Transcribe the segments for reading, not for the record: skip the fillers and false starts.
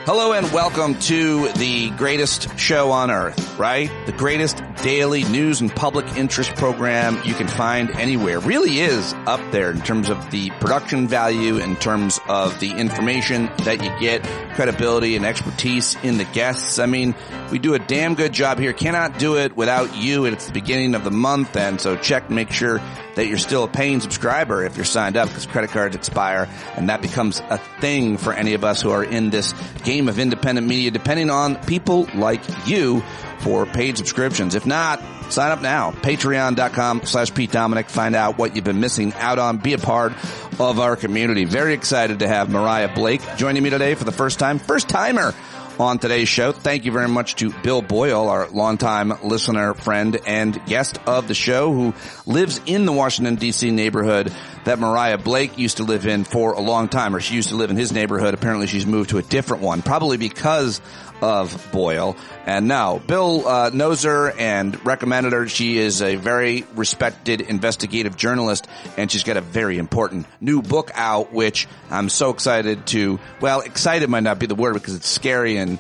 Hello and welcome to the greatest show on earth, right? The greatest daily news and public interest program you can find anywhere. Really is up there in terms of the production value, in terms of the information that you get, credibility and expertise in the guests. I mean, we do a damn good job here. Cannot do it without you. It's the beginning of the month, and so check and make sure that you're still a paying subscriber if you're signed up, because credit cards expire, and that becomes a thing for any of us who are in this game of independent media, depending on people like you for paid subscriptions. If not, sign up now. Patreon.com/Pete Dominic. Find out what you've been missing out on. Be a part of our community. Very excited to have Mariah Blake joining me today for the first time. First timer on today's show. Thank you very much to Bill Boyle, our longtime listener, friend, and guest of the show, who lives in the Washington, D.C. neighborhood that Mariah Blake used to live in for a long time, or she used to live in his neighborhood. Apparently she's moved to a different one, probably because of Boyle. And now, Bill knows her and recommended her. She is a very respected investigative journalist, and she's got a very important new book out, which I'm so excited to, well, excited might not be the word because it's scary and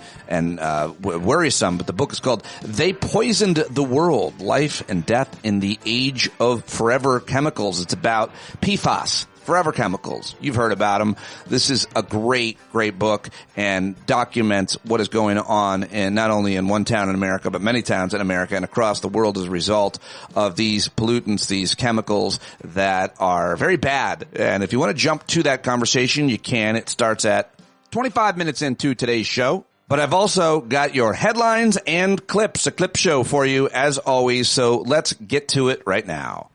worrisome, but the book is called They Poisoned the World, Life and Death in the Age of Forever Chemicals. It's about PFAS. Forever chemicals. You've heard about them. This is a great, great book and documents what is going on in not only in one town in America, but many towns in America and across the world as a result of these pollutants, these chemicals that are very bad. And if you want to jump to that conversation, you can. It starts at 25 minutes into today's show. But I've also got your headlines and clips, a clip show for you as always. So let's get to it right now.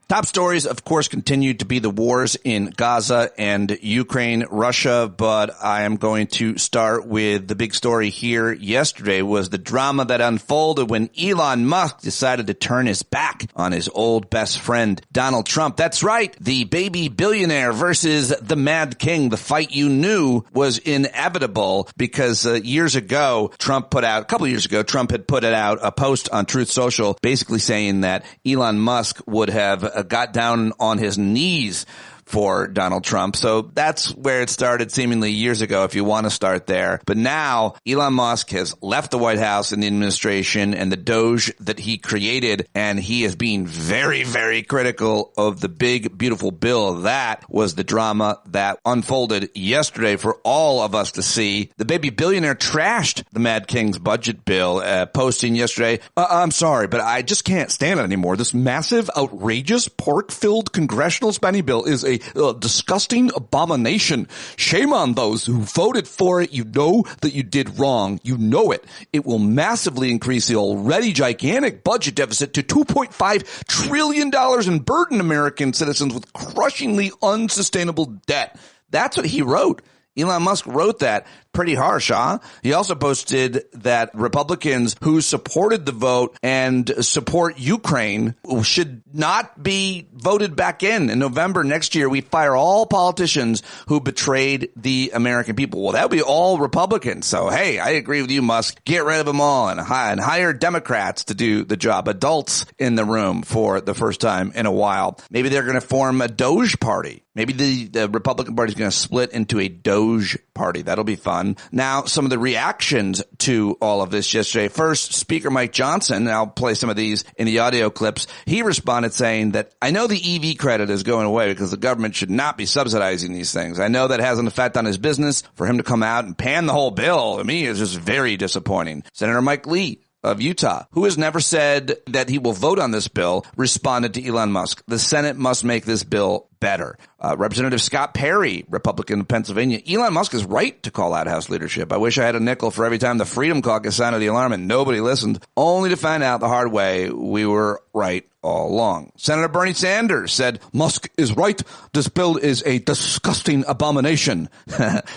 Top stories, of course, continue to be the wars in Gaza and Ukraine, Russia, but I am going to start with the big story here. Yesterday was the drama that unfolded when Elon Musk decided to turn his back on his old best friend, Donald Trump. That's right, the baby billionaire versus the Mad King. The fight you knew was inevitable because years ago, Trump had put out a post on Truth Social basically saying that Elon Musk would have got down on his knees for Donald Trump. So that's where it started seemingly years ago, if you want to start there. But now Elon Musk has left the White House and the administration and the Doge that he created, and he is being very, very critical of the big, beautiful bill. That was the drama that unfolded yesterday for all of us to see. The baby billionaire trashed the Mad King's budget bill, posting yesterday, I'm sorry, but I just can't stand it anymore. This massive, outrageous, pork-filled congressional spending bill is a disgusting abomination. Shame on those who voted for it. You know that you did wrong. You know it. It will massively increase the already gigantic budget deficit to $2.5 trillion and burden American citizens with crushingly unsustainable debt. That's what he wrote. Elon Musk wrote that. Pretty harsh, huh? He also posted that Republicans who supported the vote and support Ukraine should not be voted back in. In November next year, we fire all politicians who betrayed the American people. Well, that would be all Republicans. So, hey, I agree with you, Musk. Get rid of them all and hire Democrats to do the job. Adults in the room for the first time in a while. Maybe they're going to form a Doge party. Maybe the Republican Party is going to split into a Doge party. That'll be fun. Now, some of the reactions to all of this yesterday. First, Speaker Mike Johnson, and I'll play some of these in the audio clips. He responded saying that, I know the EV credit is going away because the government should not be subsidizing these things. I know that has an effect on his business. For him to come out and pan the whole bill, to me, is just very disappointing. Senator Mike Lee of Utah, who has never said that he will vote on this bill, responded to Elon Musk. The Senate must make this bill better. Representative Scott Perry, Republican of Pennsylvania. Elon Musk is right to call out House leadership. I wish I had a nickel for every time the Freedom Caucus sounded the alarm and nobody listened, only to find out the hard way we were right all along. Senator Bernie Sanders said, Musk is right. This bill is a disgusting abomination.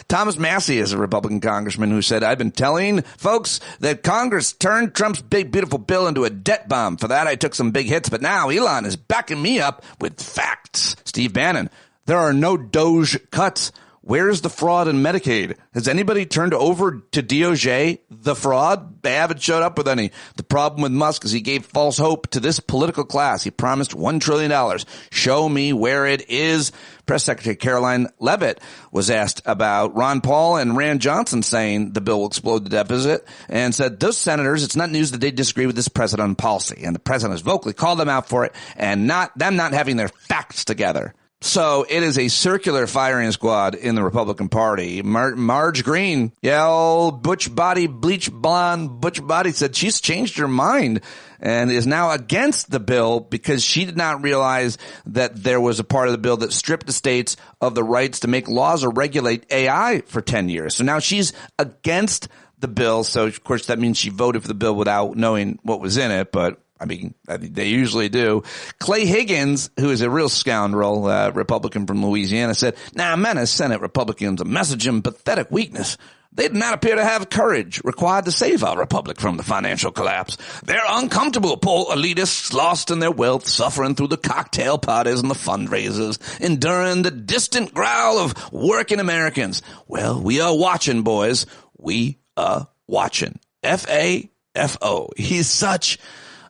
Thomas Massey is a Republican congressman who said, I've been telling folks that Congress turned Trump's big, beautiful bill into a debt bomb. For that, I took some big hits, but now Elon is backing me up with facts. Steve Bannon, there are no Doge cuts. Where's the fraud in Medicaid? Has anybody turned over to DOJ the fraud? They haven't showed up with any. The problem with Musk is he gave false hope to this political class. He promised $1 trillion. Show me where it is. Press Secretary Caroline Leavitt was asked about Ron Paul and Rand Johnson saying the bill will explode the deficit, and said those senators, it's not news that they disagree with this president on policy. And the president has vocally called them out for it, and not having their facts together. So it is a circular firing squad in the Republican Party. Marge Green, old butch body, bleach blonde butch body, said she's changed her mind and is now against the bill because she did not realize that there was a part of the bill that stripped the states of the rights to make laws or regulate AI for 10 years. So now she's against the bill. So, of course, that means she voted for the bill without knowing what was in it, but I mean, they usually do. Clay Higgins, who is a real scoundrel, Republican from Louisiana, said, men as Senate Republicans a message of pathetic weakness. They do not appear to have courage required to save our republic from the financial collapse. They're uncomfortable, poor elitists lost in their wealth, suffering through the cocktail parties and the fundraisers, enduring the distant growl of working Americans. Well, we are watching, boys. We are watching. F-A-F-O. He's such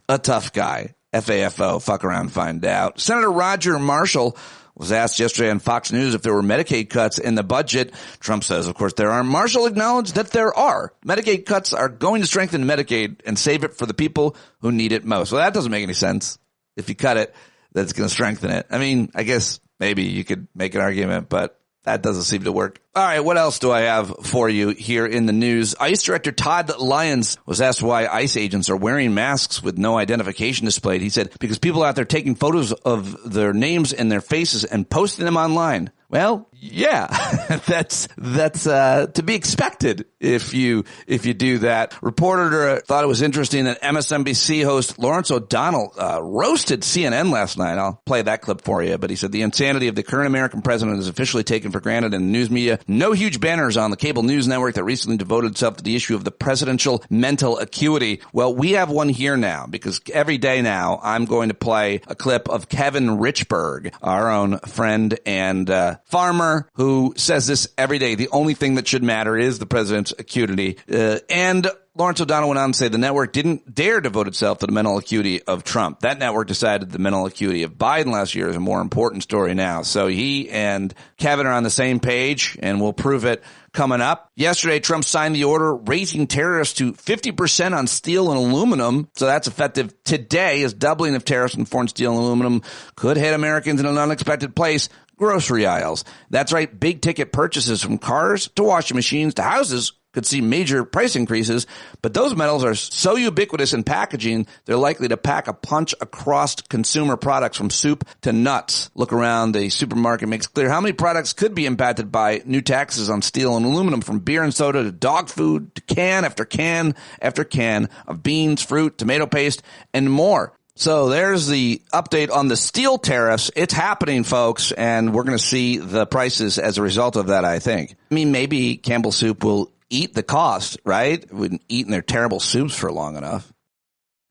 a tough guy. F-A-F-O. Fuck around and find out. Senator Roger Marshall was asked yesterday on Fox News if there were Medicaid cuts in the budget. Trump says, of course, there are. Marshall acknowledged that there are. Medicaid cuts are going to strengthen Medicaid and save it for the people who need it most. Well, that doesn't make any sense. If you cut it, that's going to strengthen it. I mean, I guess maybe you could make an argument, but that doesn't seem to work. All right, what else do I have for you here in the news? ICE Director Todd Lyons was asked why ICE agents are wearing masks with no identification displayed. He said, because people out there taking photos of their names and their faces and posting them online. Well, yeah, that's to be expected if you do that. Reporter thought it was interesting that MSNBC host Lawrence O'Donnell roasted CNN last night. I'll play that clip for you. But he said the insanity of the current American president is officially taken for granted in the news media. No huge banners on the cable news network that recently devoted itself to the issue of the presidential mental acuity. Well, we have one here now because every day now I'm going to play a clip of Kevin Richburg, our own friend and farmer, who says this every day. The only thing that should matter is the president's acuity. And Lawrence O'Donnell went on to say the network didn't dare devote itself to the mental acuity of Trump. That network decided the mental acuity of Biden last year is a more important story now. So he and Kevin are on the same page, and we'll prove it coming up. Yesterday, Trump signed the order raising tariffs to 50% on steel and aluminum. So that's effective today, as doubling of tariffs on foreign steel and aluminum could hit Americans in an unexpected place. Grocery aisles. That's right. Big ticket purchases from cars to washing machines to houses could see major price increases, but those metals are so ubiquitous in packaging, they're likely to pack a punch across consumer products from soup to nuts. Look around the supermarket makes clear how many products could be impacted by new taxes on steel and aluminum, from beer and soda to dog food to can after can after can of beans, fruit, tomato paste, and more. So there's the update on the steel tariffs. It's happening, folks, and we're going to see the prices as a result of that, I think. I mean, maybe Campbell Soup will eat the cost, right? We've been eating their terrible soups for long enough.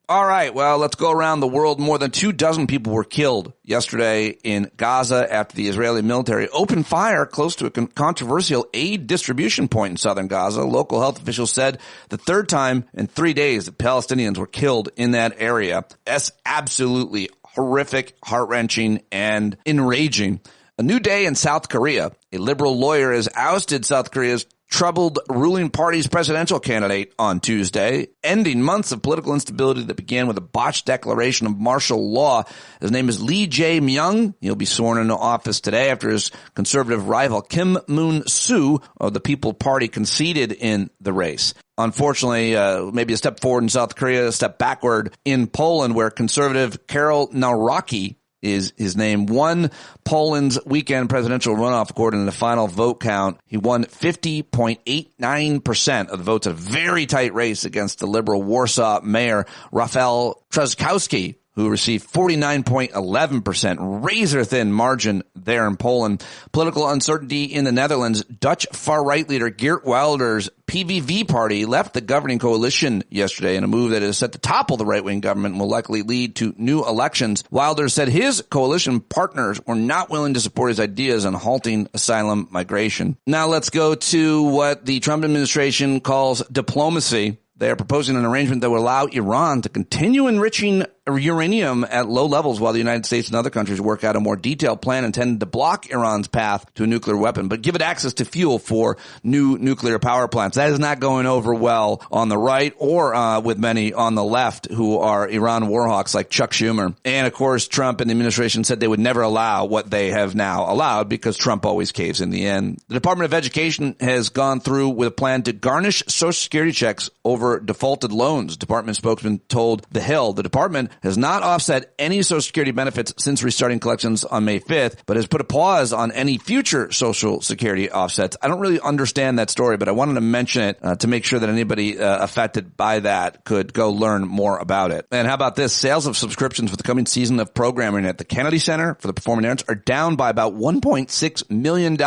All right, well, let's go around the world. More than 24 people were killed yesterday in Gaza after the Israeli military opened fire close to a controversial aid distribution point in southern Gaza. Local health officials said the third time in 3 days that Palestinians were killed in that area. That's absolutely horrific, heart-wrenching, and enraging. A new day in South Korea. A liberal lawyer has ousted South Korea's troubled ruling party's presidential candidate on Tuesday, ending months of political instability that began with a botched declaration of martial law. His name is Lee Jae-myung. He'll be sworn into office today after his conservative rival Kim Moon-soo of the People Party conceded in the race. Unfortunately, maybe a step forward in South Korea, a step backward in Poland, where conservative Karol Nawrocki is his name, won Poland's weekend presidential runoff according to the final vote count. He won 50.89% of the votes in a very tight race against the liberal Warsaw mayor Rafał Trzaskowski, who received 49.11%, razor-thin margin there in Poland. Political uncertainty in the Netherlands. Dutch far-right leader Geert Wilder's PVV party left the governing coalition yesterday in a move that is set to topple the right-wing government and will likely lead to new elections. Wilder said his coalition partners were not willing to support his ideas on halting asylum migration. Now let's go to what the Trump administration calls diplomacy. They are proposing an arrangement that would allow Iran to continue enriching uranium at low levels while the United States and other countries work out a more detailed plan intended to block Iran's path to a nuclear weapon, but give it access to fuel for new nuclear power plants. That is not going over well on the right or with many on the left who are Iran warhawks like Chuck Schumer. And, of course, Trump and the administration said they would never allow what they have now allowed because Trump always caves in the end. The Department of Education has gone through with a plan to garnish Social Security checks over defaulted loans. Department spokesman told The Hill the department has not offset any Social Security benefits since restarting collections on May 5th, but has put a pause on any future Social Security offsets. I don't really understand that story, but I wanted to mention it to make sure that anybody affected by that could go learn more about it. And how about this? Sales of subscriptions for the coming season of programming at the Kennedy Center for the Performing Arts are down by about $1.6 million,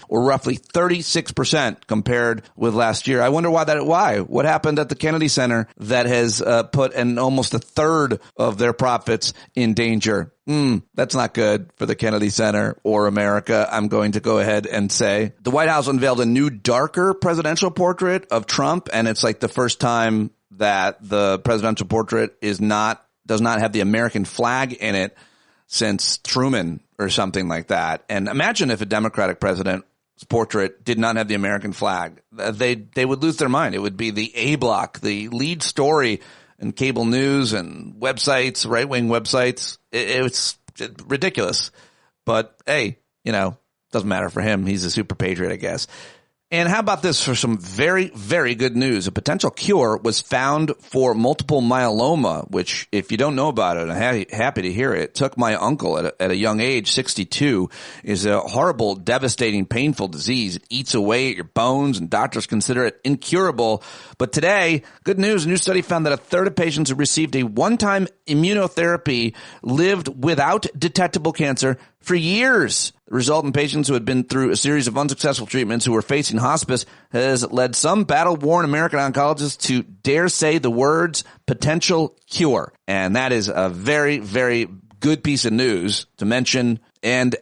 or roughly 36% compared with last year. I wonder why. What happened at the Kennedy Center that has put almost a third of their profits in danger? That's not good for the Kennedy Center or America, I'm going to go ahead and say. The White House unveiled a new, darker presidential portrait of Trump, and it's like the first time that the presidential portrait does not have the American flag in it since Truman or something like that. And imagine if a Democratic president's portrait did not have the American flag. They would lose their mind. It would be the A block, the lead story in cable news and websites, right-wing websites. It's ridiculous. But, hey, doesn't matter for him. He's a super patriot, I guess. And how about this for some very, very good news? A potential cure was found for multiple myeloma, which, if you don't know about it, I'm happy to hear it. Took my uncle at a young age, 62, is a horrible, devastating, painful disease. It eats away at your bones, and doctors consider it incurable. But today, good news, a new study found that a third of patients who received a one-time immunotherapy lived without detectable cancer for years. The result in patients who had been through a series of unsuccessful treatments who were facing hospice has led some battle-worn American oncologists to dare say the words potential cure. And that is a very, very good piece of news to mention and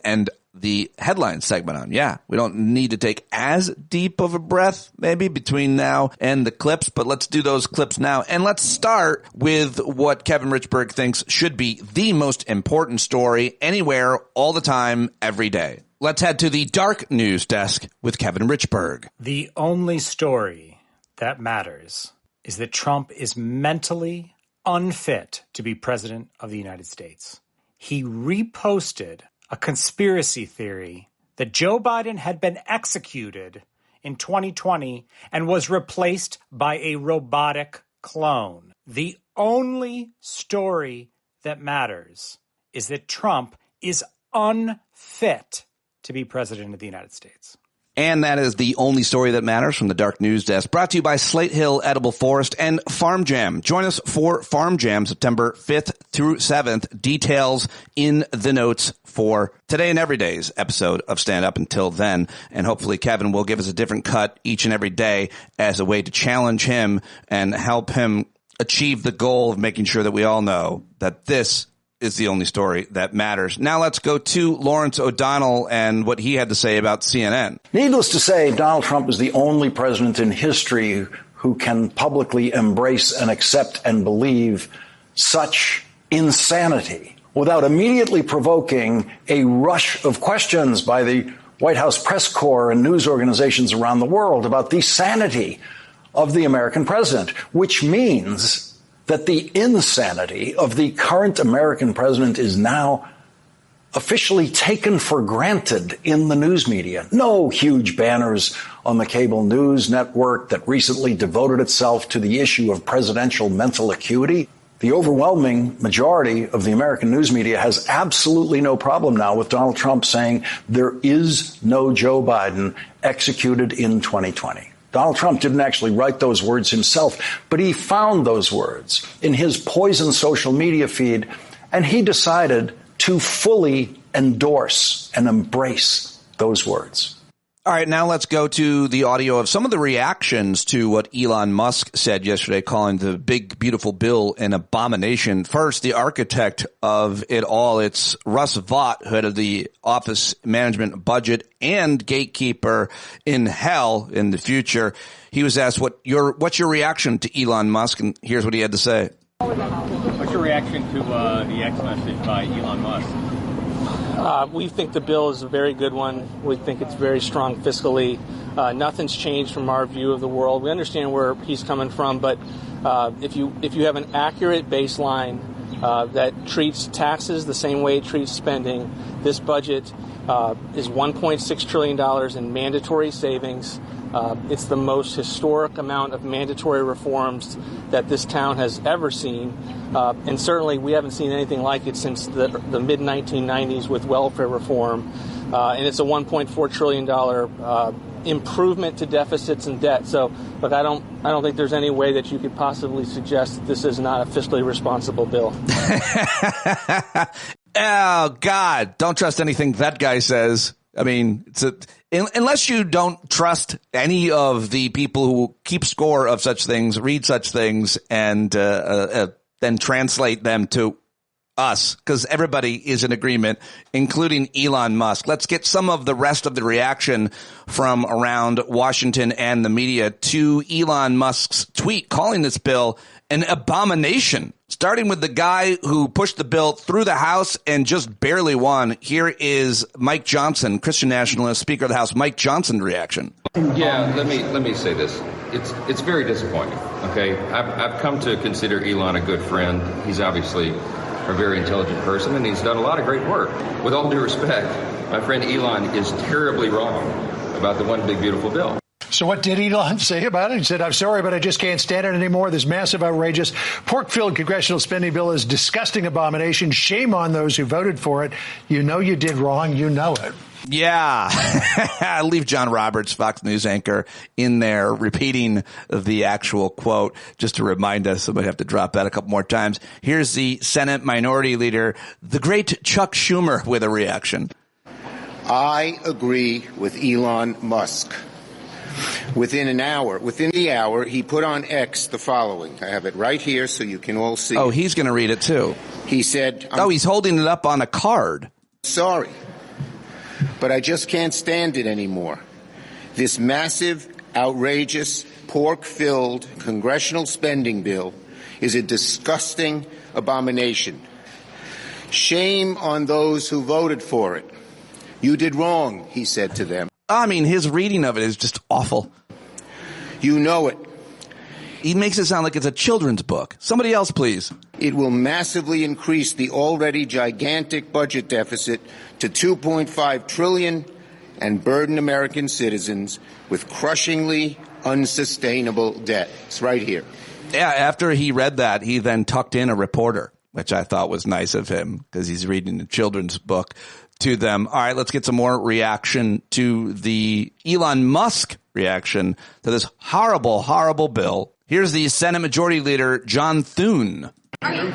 the headline segment on. Yeah, we don't need to take as deep of a breath maybe between now and the clips, but let's do those clips now. And let's start with what Kevin Richberg thinks should be the most important story anywhere, all the time, every day. Let's head to the dark news desk with Kevin Richberg. The only story that matters is that Trump is mentally unfit to be president of the United States. He reposted a conspiracy theory that Joe Biden had been executed in 2020 and was replaced by a robotic clone. The only story that matters is that Trump is unfit to be president of the United States. And that is the only story that matters from the Dark News Desk, brought to you by Slate Hill Edible Forest and Farm Jam. Join us for Farm Jam September 5th through 7th. Details in the notes for today and every day's episode of Stand Up. Until then, and hopefully Kevin will give us a different cut each and every day as a way to challenge him and help him achieve the goal of making sure that we all know that this is the only story that matters. Now let's go to Lawrence O'Donnell and what he had to say about CNN. Needless to say, Donald Trump is the only president in history who can publicly embrace and accept and believe such insanity without immediately provoking a rush of questions by the White House press corps and news organizations around the world about the sanity of the American president, which means that the insanity of the current American president is now officially taken for granted in the news media. No huge banners on the cable news network that recently devoted itself to the issue of presidential mental acuity. The overwhelming majority of the American news media has absolutely no problem now with Donald Trump saying there is no Joe Biden executed in 2020. Donald Trump didn't actually write those words himself, but he found those words in his poison social media feed And he decided to fully endorse and embrace those words. All right, now let's go to the audio of some of the reactions to what Elon Musk said yesterday, calling the big, beautiful bill an abomination. First, the architect of it all, it's Russ Vought, head of the Office Management Budget and gatekeeper in hell in the future. He was asked, what's your reaction to Elon Musk? And here's what he had to say. What's your reaction to the X message by Elon Musk? We think the bill is a very good one. We think it's very strong fiscally. Nothing's changed from our view of the world. We understand where he's coming from, but if you have an accurate baseline that treats taxes the same way it treats spending, this budget is $1.6 trillion in mandatory savings. It's the most historic amount of mandatory reforms that this town has ever seen. And certainly we haven't seen anything like it since the mid-1990s with welfare reform. And it's a $1.4 trillion improvement to deficits and debt. So, look, I don't think there's any way that you could possibly suggest that this is not a fiscally responsible bill. Oh, God, don't trust anything that guy says. I mean, unless you don't trust any of the people who keep score of such things, read such things, and then translate them to us, because everybody is in agreement, including Elon Musk. Let's get some of the rest of the reaction from around Washington and the media to Elon Musk's tweet calling this bill an abomination, starting with the guy who pushed the bill through the House and just barely won. Here is Mike Johnson, Christian nationalist, Speaker of the House, Mike Johnson reaction. Yeah, let me say this. It's very disappointing. Okay, I've come to consider Elon a good friend. He's obviously a very intelligent person, and he's done a lot of great work. With all due respect, my friend Elon is terribly wrong about the one big beautiful bill. So what did Elon say about it? He said, I'm sorry, but I just can't stand it anymore. This massive, outrageous, pork-filled congressional spending bill is a disgusting abomination. Shame on those who voted for it. You know you did wrong. You know it. Yeah. Leave John Roberts, Fox News anchor, in there repeating the actual quote just to remind us. Somebody have to drop that a couple more times. Here's the Senate Minority Leader, the great Chuck Schumer, with a reaction. I agree with Elon Musk. Within the hour, he put on X the following. I have it right here so you can all see. Oh, he's going to read it too. He said, he's holding it up on a card. Sorry, but I just can't stand it anymore. This massive, outrageous, pork-filled congressional spending bill is a disgusting abomination. Shame on those who voted for it. You did wrong, he said to them. I mean, his reading of it is just awful. You know it. He makes it sound like it's a children's book. Somebody else, please. It will massively increase the already gigantic budget deficit to $2.5 trillion and burden American citizens with crushingly unsustainable debt. It's right here. Yeah, after he read that, he then tucked in a reporter, which I thought was nice of him because he's reading a children's book to them. All right, let's get some more reaction to the Elon Musk reaction to this horrible, horrible bill. Here's the Senate Majority Leader, John Thune. Are you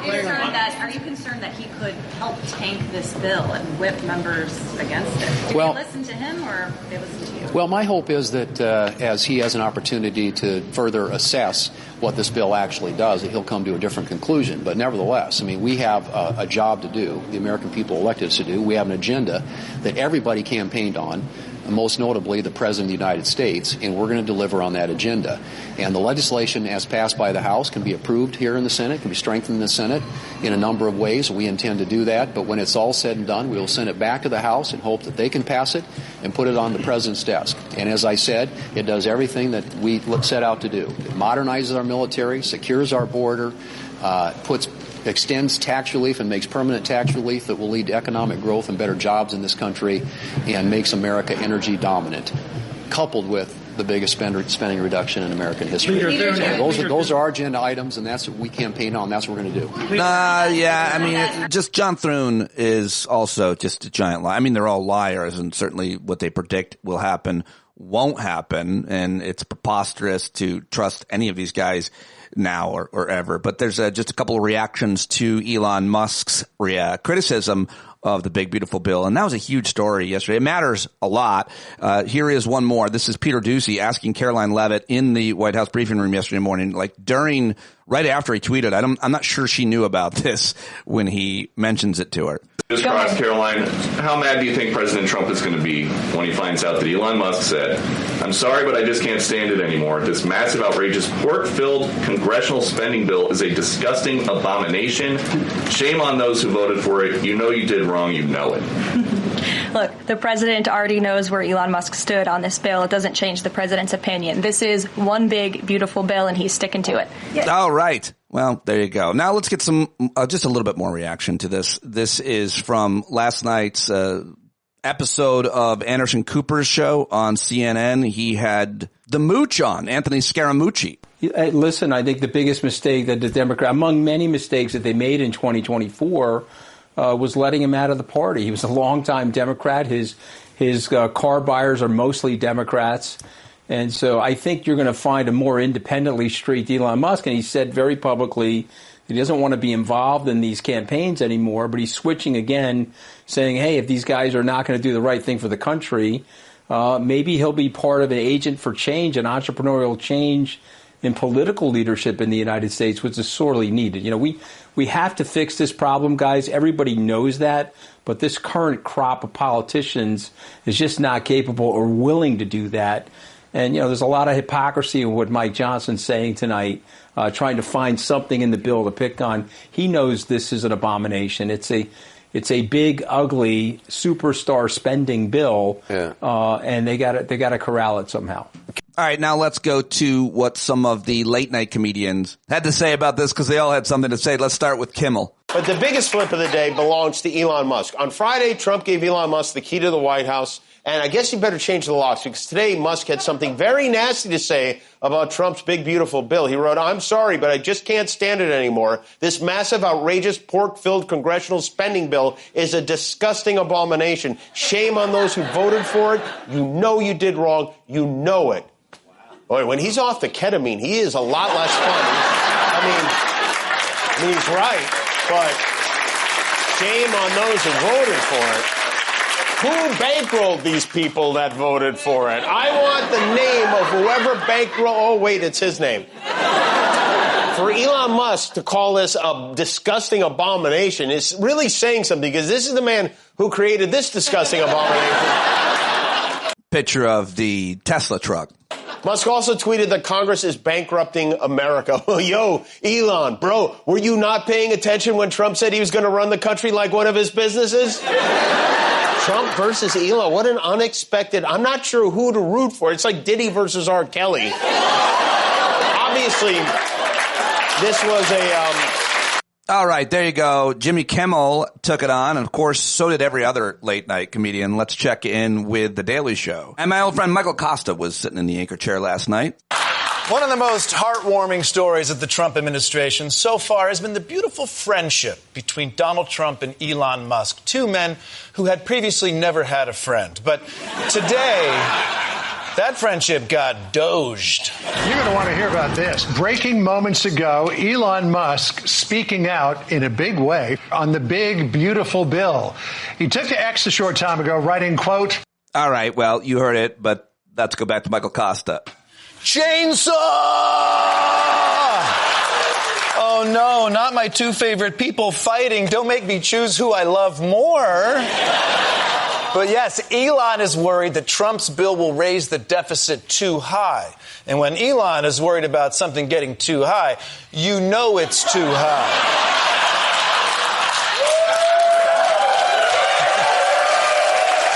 concerned that he could help tank this bill and whip members against it? Do they listen to him or they listen to you? Well, my hope is that as he has an opportunity to further assess what this bill actually does, that he'll come to a different conclusion. But nevertheless, I mean, we have a job to do. The American people elected us to do. We have an agenda that everybody campaigned on, most notably the President of the United States, and we're going to deliver on that agenda. And the legislation as passed by the House can be approved here in the Senate, can be strengthened in the Senate in a number of ways. We intend to do that. But when it's all said and done, we will send it back to the House and hope that they can pass it and put it on the President's desk. And as I said, it does everything that we set out to do. It modernizes our military, secures our border, extends tax relief and makes permanent tax relief that will lead to economic growth and better jobs in this country and makes America energy dominant, coupled with the biggest spending reduction in American history. Those are our agenda items, and that's what we campaign on. That's what we're going to do. Yeah, I mean, just John Thune is also just a giant lie. I mean, they're all liars, and certainly what they predict will happen won't happen, and it's preposterous to trust any of these guys now or ever. But there's just a couple of reactions to Elon Musk's criticism of the big, beautiful bill. And that was a huge story yesterday. It matters a lot. Here is one more. This is Peter Doocy asking Caroline Leavitt in the White House briefing room yesterday morning, right after he tweeted. I'm not sure she knew about this when he mentions it to her. Just cross, Caroline, how mad do you think President Trump is going to be when he finds out that Elon Musk said, "I'm sorry, but I just can't stand it anymore. This massive, outrageous, pork-filled congressional spending bill is a disgusting abomination. Shame on those who voted for it. You know you did wrong. You know it." Look, the president already knows where Elon Musk stood on this bill. It doesn't change the president's opinion. This is one big, beautiful bill, and he's sticking to it. Yeah. All right. Well, there you go. Now let's get some just a little bit more reaction to this. This is from last night's episode of Anderson Cooper's show on CNN. He had the mooch on, Anthony Scaramucci. Listen, I think the biggest mistake that the Democrat, among many mistakes that they made in 2024, was letting him out of the party. He was a longtime Democrat. His car buyers are mostly Democrats. And so I think you're going to find a more independently streaked Elon Musk. And he said very publicly he doesn't want to be involved in these campaigns anymore. But he's switching again, saying, hey, if these guys are not going to do the right thing for the country, maybe he'll be part of an agent for change, an entrepreneurial change in political leadership in the United States, which is sorely needed. You know, we have to fix this problem, guys. Everybody knows that. But this current crop of politicians is just not capable or willing to do that. And, you know, there's a lot of hypocrisy in what Mike Johnson's saying tonight, trying to find something in the bill to pick on. He knows this is an abomination. It's a big, ugly, superstar spending bill, and they got to corral it somehow. All right, now let's go to what some of the late-night comedians had to say about this, because they all had something to say. Let's start with Kimmel. But the biggest flip of the day belongs to Elon Musk. On Friday, Trump gave Elon Musk the key to the White House. And I guess you better change the locks, because today Musk had something very nasty to say about Trump's big, beautiful bill. He wrote, "I'm sorry, but I just can't stand it anymore. This massive, outrageous, pork-filled congressional spending bill is a disgusting abomination. Shame on those who voted for it. You know you did wrong. You know it." Boy, when he's off the ketamine, he is a lot less fun. I mean, he's right, but shame on those who voted for it. Who bankrolled these people that voted for it? I want the name of whoever bankrolled. Oh, wait, it's his name. For Elon Musk to call this a disgusting abomination is really saying something, because this is the man who created this disgusting abomination. Picture of the Tesla truck. Musk also tweeted that Congress is bankrupting America. Yo, Elon, bro, were you not paying attention when Trump said he was going to run the country like one of his businesses? Trump versus Elon. What an unexpected. I'm not sure who to root for. It's like Diddy versus R. Kelly. Obviously, this was All right, there you go. Jimmy Kimmel took it on, and of course, so did every other late-night comedian. Let's check in with The Daily Show. And my old friend Michael Costa was sitting in the anchor chair last night. One of the most heartwarming stories of the Trump administration so far has been the beautiful friendship between Donald Trump and Elon Musk, two men who had previously never had a friend. But today, that friendship got doged. You're going to want to hear about this. Breaking moments ago, Elon Musk speaking out in a big way on the big, beautiful bill. He took to X a short time ago, writing, quote, "All right, well, you heard it, but let's go back to Michael Costa. Chainsaw! Oh, no, not my two favorite people fighting. Don't make me choose who I love more." But yes, Elon is worried that Trump's bill will raise the deficit too high. And when Elon is worried about something getting too high, you know it's too high.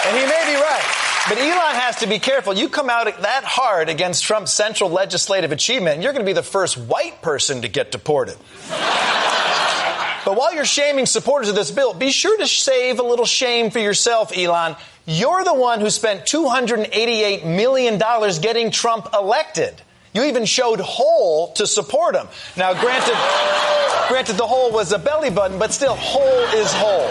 And he may be right. But Elon has to be careful. You come out that hard against Trump's central legislative achievement, and you're going to be the first white person to get deported. But while you're shaming supporters of this bill, be sure to save a little shame for yourself, Elon. You're the one who spent $288 million getting Trump elected. You even showed hole to support him. Now, granted, the hole was a belly button, but still, hole is hole.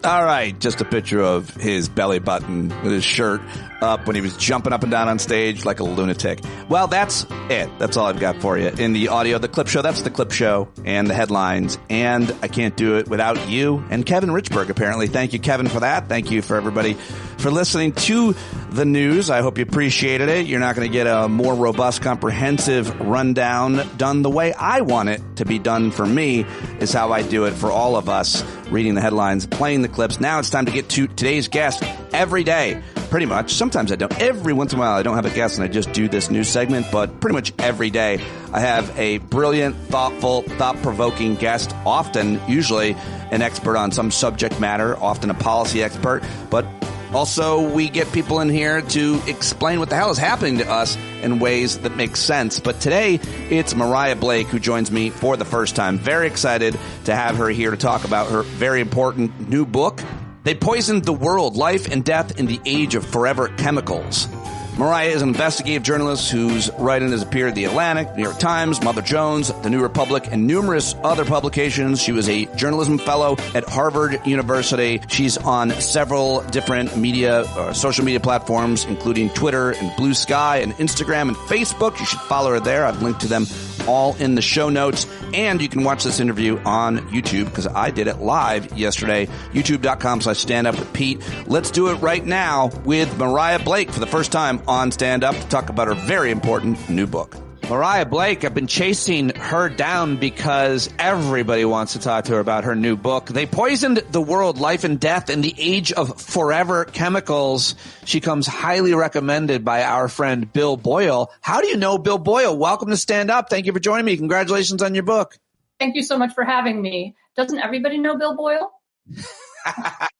All right, just a picture of his belly button with his shirt up when he was jumping up and down on stage like a lunatic. Well, that's it. That's all I've got for you. In the audio, the clip show, that's the clip show and the headlines. And I can't do it without you and Kevin Richburg, apparently. Thank you, Kevin, for that. Thank you for everybody for listening to the news. I hope you appreciated it. You're not going to get a more robust, comprehensive rundown done the way I want it to be done for me is how I do it for all of us, reading the headlines, playing the clips. Now it's time to get to today's guest every day. Pretty much. Sometimes I don't. Every once in a while I don't have a guest and I just do this news segment, but pretty much every day I have a brilliant, thoughtful, thought-provoking guest, often, usually an expert on some subject matter, often a policy expert, but also we get people in here to explain what the hell is happening to us in ways that make sense. But today it's Mariah Blake who joins me for the first time. Very excited to have her here to talk about her very important new book, They Poisoned the World, Life and Death in the Age of Forever Chemicals. Mariah is an investigative journalist whose writing has appeared in The Atlantic, New York Times, Mother Jones, The New Republic, and numerous other publications. She was a journalism fellow at Harvard University. She's on several different media, social media platforms, including Twitter and Blue Sky and Instagram and Facebook. You should follow her there. I've linked to them all in the show notes. And you can watch this interview on YouTube because I did it live yesterday. YouTube.com/standupwithpete. Let's do it right now with Mariah Blake for the first time on Stand Up to talk about her very important new book. Mariah Blake, I've been chasing her down because everybody wants to talk to her about her new book. They Poisoned the World, Life and Death in the Age of Forever Chemicals. She comes highly recommended by our friend Bill Boyle. How do you know Bill Boyle? Welcome to Stand Up. Thank you for joining me. Congratulations on your book. Thank you so much for having me. Doesn't everybody know Bill Boyle?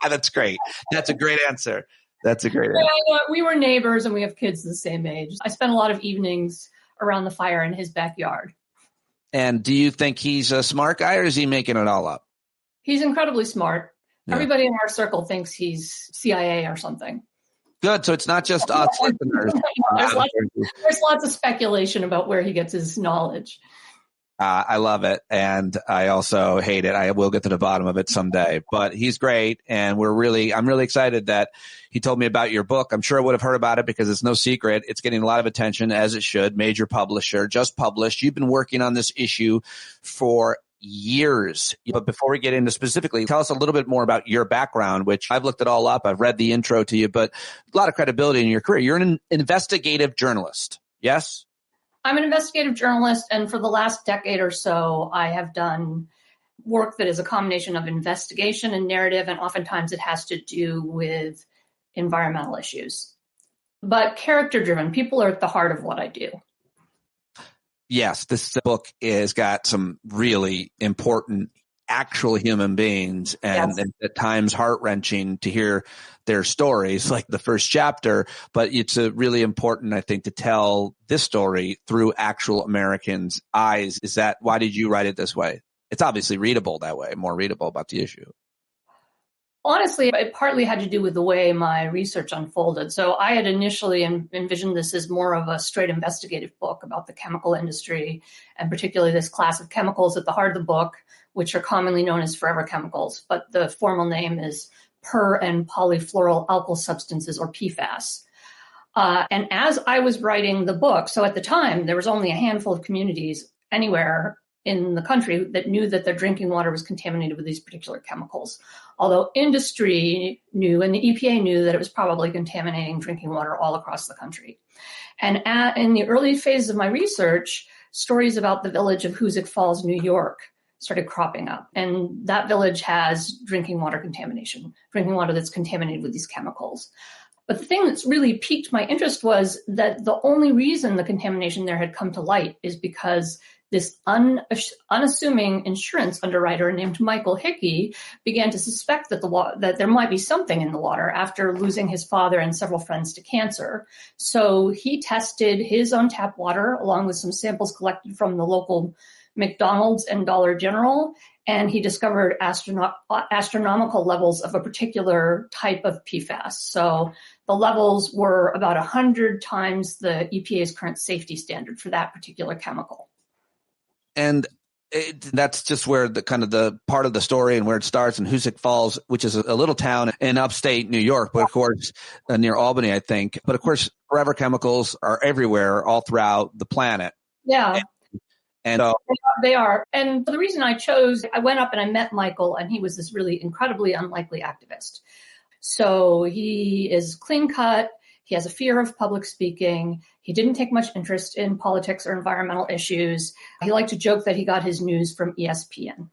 That's great. That's a great answer. That's a great answer. Yeah, we were neighbors and we have kids the same age. I spent a lot of evenings around the fire in his backyard. And do you think he's a smart guy or is he making it all up? He's incredibly smart. Yeah. Everybody in our circle thinks he's CIA or something. Good. So it's not just us listeners. There's lots of speculation about where he gets his knowledge. I love it. And I also hate it. I will get to the bottom of it someday, but he's great. And I'm really excited that he told me about your book. I'm sure I would have heard about it because it's no secret. It's getting a lot of attention as it should. Major publisher, just published. You've been working on this issue for years. But before we get into specifically, tell us a little bit more about your background, which I've looked it all up. I've read the intro to you, but a lot of credibility in your career. You're an investigative journalist. Yes? I'm an investigative journalist, and for the last decade or so, I have done work that is a combination of investigation and narrative, and oftentimes it has to do with environmental issues. But character-driven, people are at the heart of what I do. Yes, this book has got some really important actual human beings and at times heart-wrenching to hear their stories, like the first chapter, but it's really important, I think, to tell this story through actual Americans' eyes. Why did you write it this way? It's obviously readable that way, more readable about the issue. Honestly, it partly had to do with the way my research unfolded. So I had initially envisioned this as more of a straight investigative book about the chemical industry, and particularly this class of chemicals at the heart of the book, which are commonly known as forever chemicals, but the formal name is per- and polyfluoral alkyl substances, or PFAS. And as I was writing the book, so at the time, there was only a handful of communities anywhere in the country that knew that their drinking water was contaminated with these particular chemicals. Although industry knew, and the EPA knew, that it was probably contaminating drinking water all across the country. And in the early phases of my research, stories about the village of Hoosick Falls, New York, started cropping up. And that village has drinking water contamination, drinking water that's contaminated with these chemicals. But the thing that's really piqued my interest was that the only reason the contamination there had come to light is because this unassuming insurance underwriter named Michael Hickey began to suspect that there might be something in the water after losing his father and several friends to cancer. So he tested his own tap water along with some samples collected from the local McDonald's and Dollar General, and he discovered astronomical levels of a particular type of PFAS. So the levels were about 100 times the EPA's current safety standard for that particular chemical. And that's just where the kind of the part of the story and where it starts in Hoosick Falls, which is a little town in upstate New York, but of course near Albany, I think. But of course, forever chemicals are everywhere, all throughout the planet. Yeah. And they are. And the reason I went up and I met Michael, and he was this really incredibly unlikely activist. So he is clean cut. He has a fear of public speaking. He didn't take much interest in politics or environmental issues. He liked to joke that he got his news from ESPN.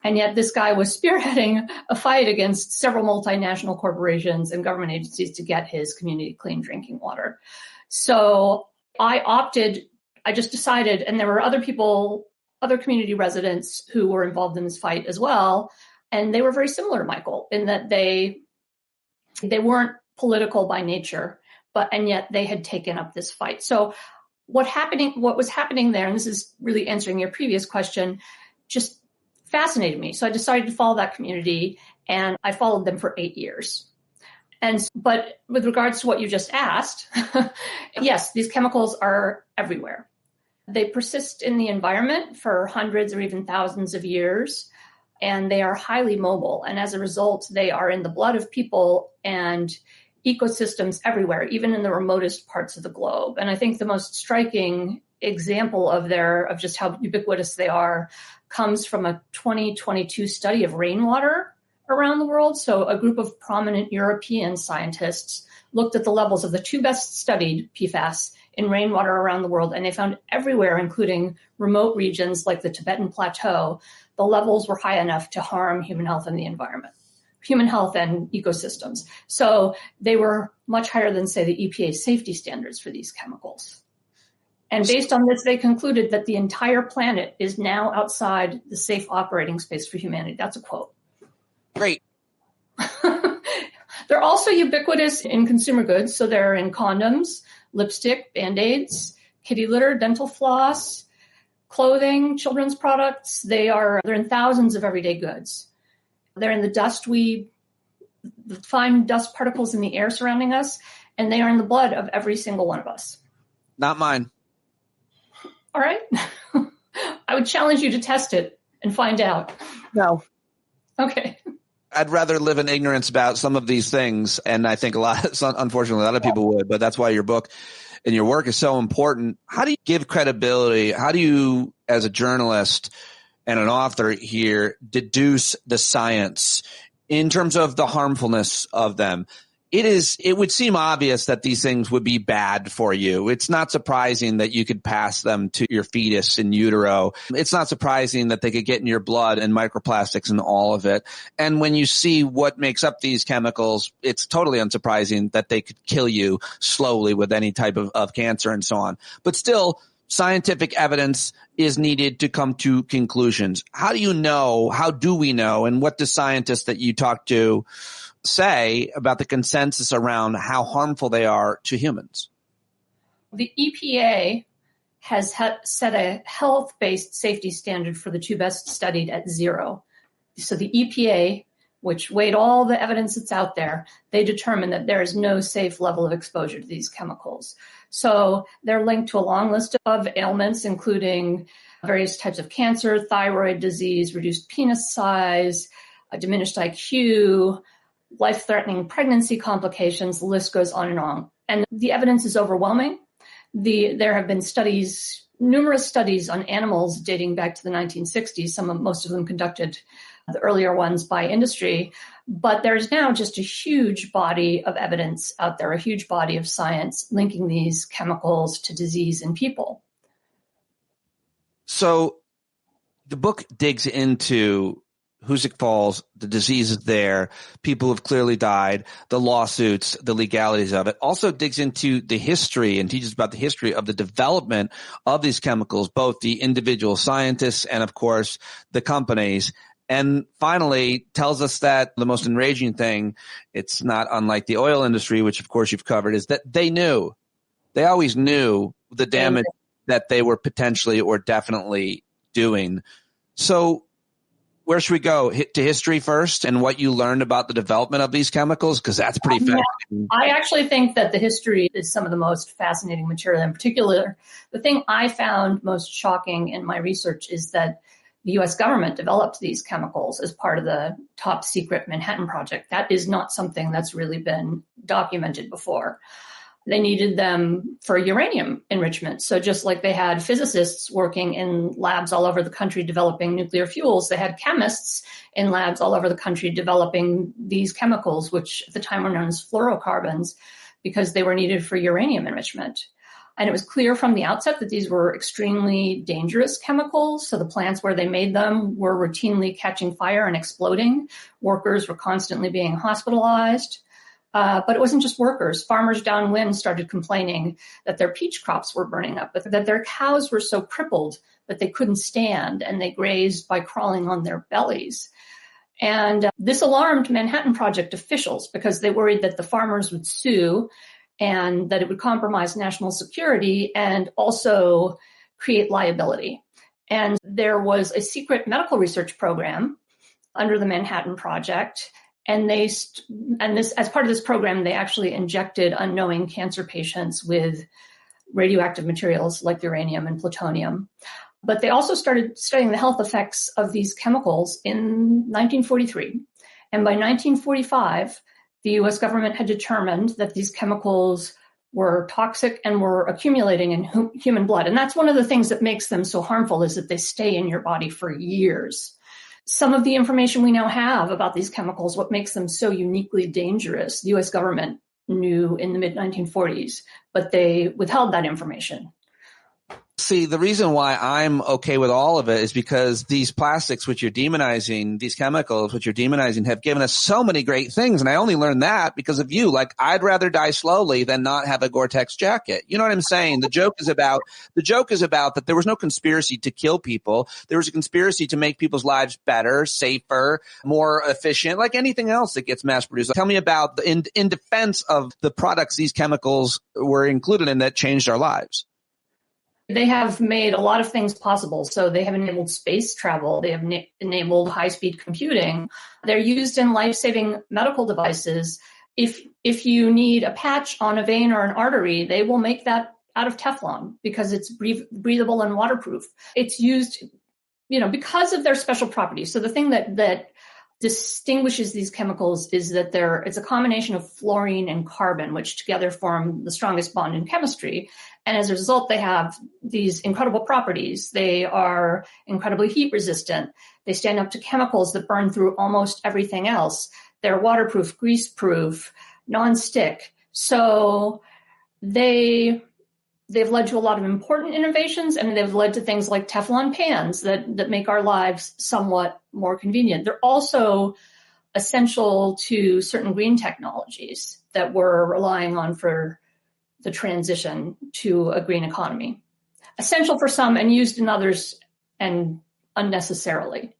And yet this guy was spearheading a fight against several multinational corporations and government agencies to get his community clean drinking water. So I just decided, and there were other people, other community residents who were involved in this fight as well. And they were very similar to Michael in that they weren't political by nature, and yet they had taken up this fight. So what was happening there, and this is really answering your previous question, just fascinated me. So I decided to follow that community, and I followed them for 8 years. But with regards to what you just asked, yes, these chemicals are everywhere. They persist in the environment for hundreds or even thousands of years, and they are highly mobile. And as a result, they are in the blood of people and ecosystems everywhere, even in the remotest parts of the globe. And I think the most striking example of just how ubiquitous they are comes from a 2022 study of rainwater around the world. So a group of prominent European scientists looked at the levels of the two best studied PFAS in rainwater around the world, and they found everywhere, including remote regions like the Tibetan Plateau, the levels were high enough to harm human health and the environment, human health and ecosystems. So they were much higher than, say, the EPA safety standards for these chemicals. And based on this, they concluded that the entire planet is now outside the safe operating space for humanity. That's a quote. Great. They're also ubiquitous in consumer goods. So they're in condoms, lipstick, Band-Aids, kitty litter, dental floss, clothing, children's products. They're in thousands of everyday goods. They're in the dust the fine dust particles in the air surrounding us, and they are in the blood of every single one of us. Not mine. All right. I would challenge you to test it and find out. No. Okay. I'd rather live in ignorance about some of these things, and I think unfortunately, a lot of people would, but that's why your book and your work is so important. How do you give credibility? How do you, as a journalist and an author here, deduce the science in terms of the harmfulness of them? It would seem obvious that these things would be bad for you. It's not surprising that you could pass them to your fetus in utero. It's not surprising that they could get in your blood and microplastics and all of it. And when you see what makes up these chemicals, it's totally unsurprising that they could kill you slowly with any type of cancer and so on. But still, scientific evidence is needed to come to conclusions. How do we know, and what do scientists that you talk to say about the consensus around how harmful they are to humans? The EPA has set a health-based safety standard for the two best studied at 0. So the EPA, which weighed all the evidence that's out there, they determined that there is no safe level of exposure to these chemicals. So they're linked to a long list of ailments, including various types of cancer, thyroid disease, reduced penis size, a diminished IQ, life-threatening pregnancy complications. The list goes on and on. And the evidence is overwhelming. There have been numerous studies on animals dating back to the 1960s, most of them conducted, the earlier ones by industry. But there's now just a huge body of evidence out there, a huge body of science linking these chemicals to disease in people. So the book digs into Hoosick Falls, the diseases there, people have clearly died, the lawsuits, the legalities of it. Also digs into the history and teaches about the history of the development of these chemicals, both the individual scientists and, of course, the companies. And finally tells us that the most enraging thing, it's not unlike the oil industry, which, of course, you've covered, is that they always knew the damage that they were potentially or definitely doing. So Where should we go? To history first and what you learned about the development of these chemicals? Because that's pretty fascinating. I actually think that the history is some of the most fascinating material. In particular, the thing I found most shocking in my research is that the U.S. government developed these chemicals as part of the top secret Manhattan Project. That is not something that's really been documented before. They needed them for uranium enrichment. So just like they had physicists working in labs all over the country developing nuclear fuels, they had chemists in labs all over the country developing these chemicals, which at the time were known as fluorocarbons, because they were needed for uranium enrichment. And it was clear from the outset that these were extremely dangerous chemicals. So the plants where they made them were routinely catching fire and exploding. Workers were constantly being hospitalized. But it wasn't just workers. Farmers downwind started complaining that their peach crops were burning up, but that their cows were so crippled that they couldn't stand and they grazed by crawling on their bellies. And this alarmed Manhattan Project officials because they worried that the farmers would sue and that it would compromise national security and also create liability. And there was a secret medical research program under the Manhattan Project. And as part of this program, they actually injected unknowing cancer patients with radioactive materials like uranium and plutonium. But they also started studying the health effects of these chemicals in 1943. And by 1945, the U.S. government had determined that these chemicals were toxic and were accumulating in human blood. And that's one of the things that makes them so harmful, is that they stay in your body for years. Some of the information we now have about these chemicals, what makes them so uniquely dangerous, the U.S. government knew in the mid-1940s, but they withheld that information. See, the reason why I'm okay with all of it is because these plastics, which you're demonizing, these chemicals, which you're demonizing, have given us so many great things. And I only learned that because of you. Like, I'd rather die slowly than not have a Gore-Tex jacket. You know what I'm saying? The joke is about that there was no conspiracy to kill people. There was a conspiracy to make people's lives better, safer, more efficient, like anything else that gets mass produced. Tell me about in defense of the products these chemicals were included in that changed our lives. They have made a lot of things possible. So they have enabled space travel. They have enabled high-speed computing. They're used in life-saving medical devices. If you need a patch on a vein or an artery, they will make that out of Teflon because it's breathable and waterproof. It's used, because of their special properties. So the thing that distinguishes these chemicals is that it's a combination of fluorine and carbon, which together form the strongest bond in chemistry. And as a result, they have these incredible properties. They are incredibly heat resistant. They stand up to chemicals that burn through almost everything else. They're waterproof, grease-proof, non-stick. So they've led to a lot of important innovations, and they've led to things like Teflon pans that make our lives somewhat more convenient. They're also essential to certain green technologies that we're relying on for the transition to a green economy. Essential for some and used in others and unnecessarily.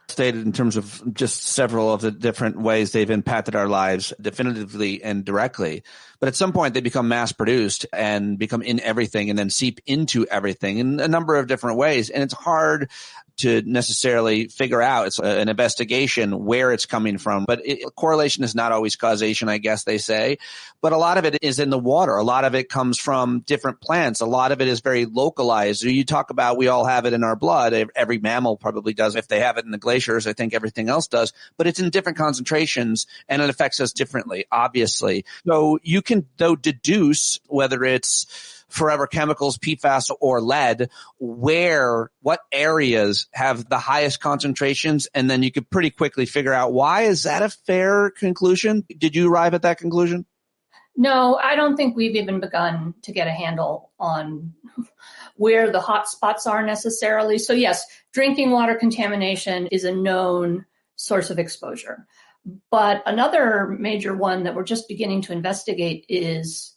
Stated in terms of just several of the different ways they've impacted our lives definitively and directly. But at some point they become mass produced and become in everything and then seep into everything in a number of different ways. And it's hard to necessarily figure out. It's an investigation where it's coming from. But correlation is not always causation, I guess they say. But a lot of it is in the water. A lot of it comes from different plants. A lot of it is very localized. You talk about we all have it in our blood. Every mammal probably does. If they have it in the glaciers, I think everything else does. But it's in different concentrations and it affects us differently, obviously. So you can, though, deduce whether it's forever chemicals, PFAS, or lead, what areas have the highest concentrations, and then you could pretty quickly figure out why. Is that a fair conclusion? Did you arrive at that conclusion? No, I don't think we've even begun to get a handle on where the hot spots are necessarily. So yes, drinking water contamination is a known source of exposure. But another major one that we're just beginning to investigate is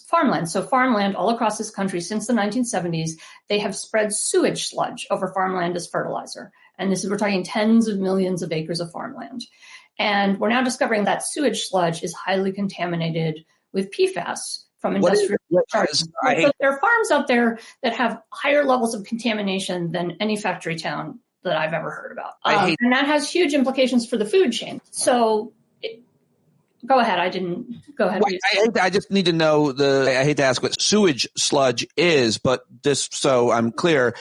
farmland. So farmland all across this country since the 1970s, they have spread sewage sludge over farmland as fertilizer. And we're talking tens of millions of acres of farmland. And we're now discovering that sewage sludge is highly contaminated with PFAS from industrial charges. So there are farms out there that have higher levels of contamination than any factory town that I've ever heard about. And that has huge implications for the food chain. So go ahead. Go ahead. I just need to know I hate to ask what sewage sludge is, but just so I'm clear,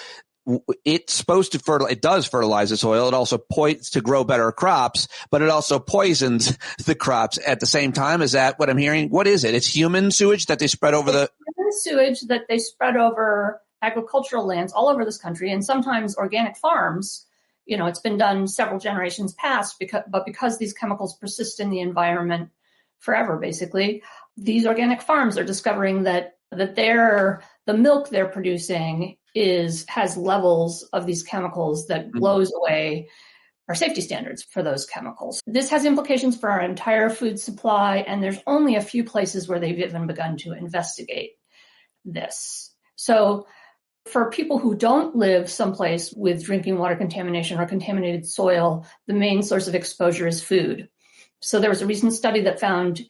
it's supposed to it does fertilize the soil. It also to grow better crops, but it also poisons the crops at the same time. Is that what I'm hearing? What is it? It's human sewage that they spread over human sewage that they spread over agricultural lands all over this country, and sometimes organic farms. It's been done several generations past because these chemicals persist in the environment forever, basically, these organic farms are discovering that the milk they're producing has levels of these chemicals that blows away our safety standards for those chemicals. This has implications for our entire food supply, and there's only a few places where they've even begun to investigate this. So for people who don't live someplace with drinking water contamination or contaminated soil, the main source of exposure is food. So there was a recent study that found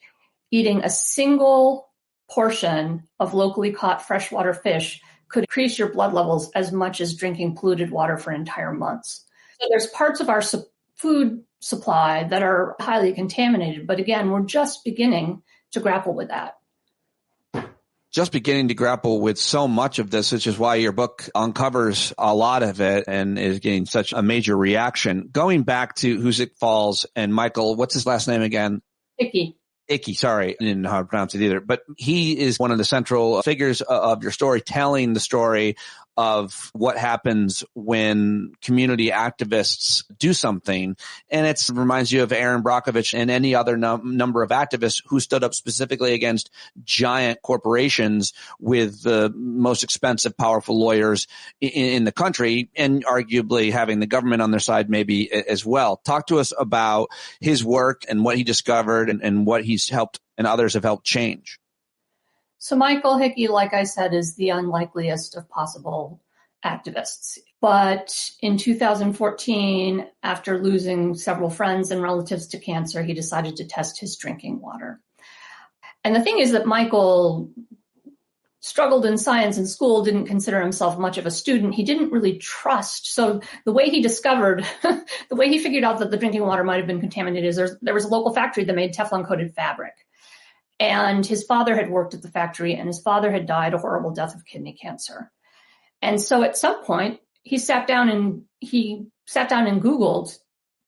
eating a single portion of locally caught freshwater fish could increase your blood levels as much as drinking polluted water for entire months. So there's parts of our food supply that are highly contaminated. But again, we're just beginning to grapple with that. Just beginning to grapple with so much of this, which is why your book uncovers a lot of it and is getting such a major reaction. Going back to Hoosick Falls and Michael, what's his last name again? Icky, sorry. I didn't know how to pronounce it either. But he is one of the central figures of your story, telling the story of what happens when community activists do something. And it reminds you of Aaron Brockovich and any other number of activists who stood up specifically against giant corporations with the most expensive, powerful lawyers in the country, and arguably having the government on their side maybe as well. Talk to us about his work and what he discovered and what he's helped and others have helped change. So Michael Hickey, like I said, is the unlikeliest of possible activists. But in 2014, after losing several friends and relatives to cancer, he decided to test his drinking water. And the thing is that Michael struggled in science in school, didn't consider himself much of a student. He didn't really trust. So the way he discovered, the way he figured out that the drinking water might have been contaminated is there was a local factory that made Teflon-coated fabric. And his father had worked at the factory, and his father had died a horrible death of kidney cancer. And so at some point, he sat down and Googled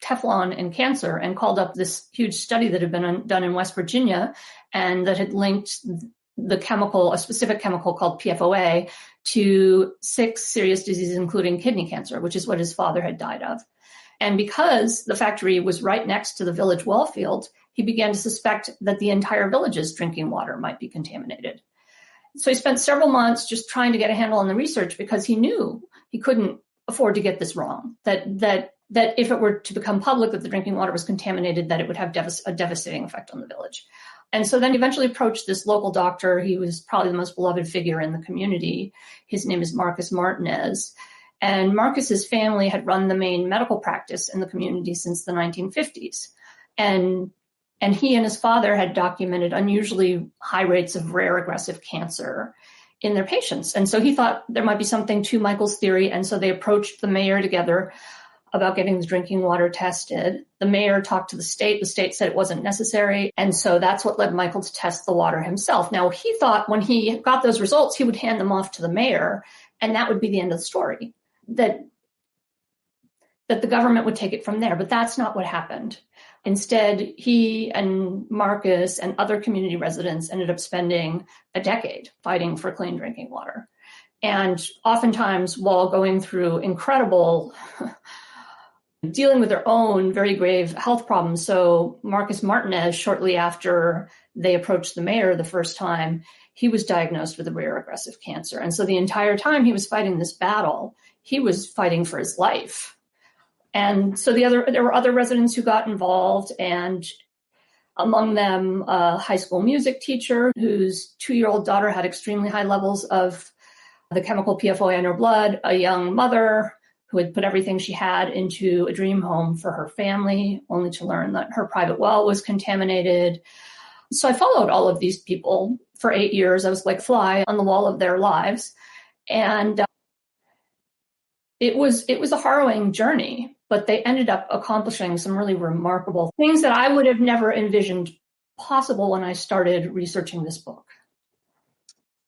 Teflon and cancer and called up this huge study that had been done in West Virginia and that had linked the chemical, a specific chemical called PFOA, to 6 serious diseases, including kidney cancer, which is what his father had died of. And because the factory was right next to the village well field, he began to suspect that the entire village's drinking water might be contaminated. So he spent several months just trying to get a handle on the research because he knew he couldn't afford to get this wrong, that if it were to become public that the drinking water was contaminated, that it would have a devastating effect on the village. And so then he eventually approached this local doctor. He was probably the most beloved figure in the community. His name is Marcus Martinez. And Marcus's family had run the main medical practice in the community since the 1950s. And he and his father had documented unusually high rates of rare aggressive cancer in their patients. And so he thought there might be something to Michael's theory. And so they approached the mayor together about getting the drinking water tested. The mayor talked to the state. The state said it wasn't necessary. And so that's what led Michael to test the water himself. Now, he thought when he got those results, he would hand them off to the mayor, and that would be the end of the story, that the government would take it from there. But that's not what happened. Instead, he and Marcus and other community residents ended up spending a decade fighting for clean drinking water. And oftentimes, while going through incredible, dealing with their own very grave health problems. So Marcus Martinez, shortly after they approached the mayor the first time, he was diagnosed with a rare aggressive cancer. And so the entire time he was fighting this battle, he was fighting for his life. And so there were other residents who got involved, and among them a high school music teacher whose 2-year-old daughter had extremely high levels of the chemical PFOA in her blood, a young mother who had put everything she had into a dream home for her family, only to learn that her private well was contaminated. So I followed all of these people for 8 years. I was like a fly on the wall of their lives. And It was a harrowing journey, but they ended up accomplishing some really remarkable things that I would have never envisioned possible when I started researching this book.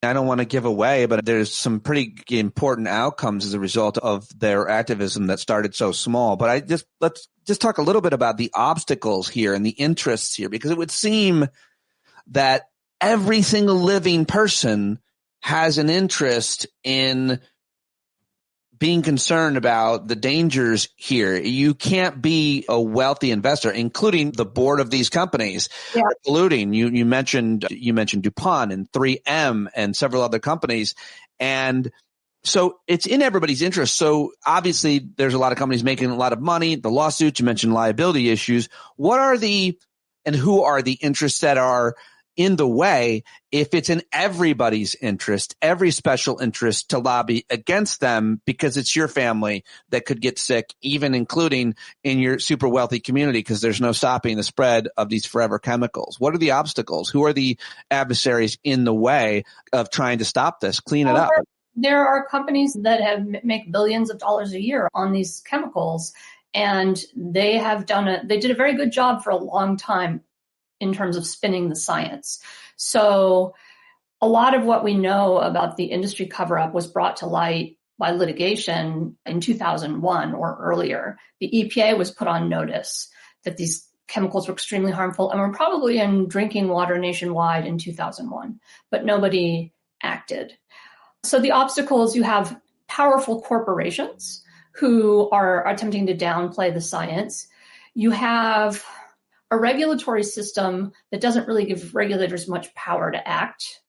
I don't want to give away, but there's some pretty important outcomes as a result of their activism that started so small. But let's just talk a little bit about the obstacles here and the interests here, because it would seem that every single living person has an interest in being concerned about the dangers here. You can't be a wealthy investor, including the board of these companies, polluting. You mentioned DuPont and 3M and several other companies. And so it's in everybody's interest. So obviously there's a lot of companies making a lot of money. The lawsuits, you mentioned liability issues. What are and who are the interests that are in the way if it's in everybody's interest, every special interest to lobby against them because it's your family that could get sick, even including in your super wealthy community, because there's no stopping the spread of these forever chemicals? What are the obstacles? Who are the adversaries in the way of trying to stop this, clean it up? There are companies that make billions of dollars a year on these chemicals, and they did a very good job for a long time in terms of spinning the science. So a lot of what we know about the industry cover-up was brought to light by litigation in 2001 or earlier. The EPA was put on notice that these chemicals were extremely harmful and were probably in drinking water nationwide in 2001, but nobody acted. So the obstacles, you have powerful corporations who are attempting to downplay the science. You have a regulatory system that doesn't really give regulators much power to act.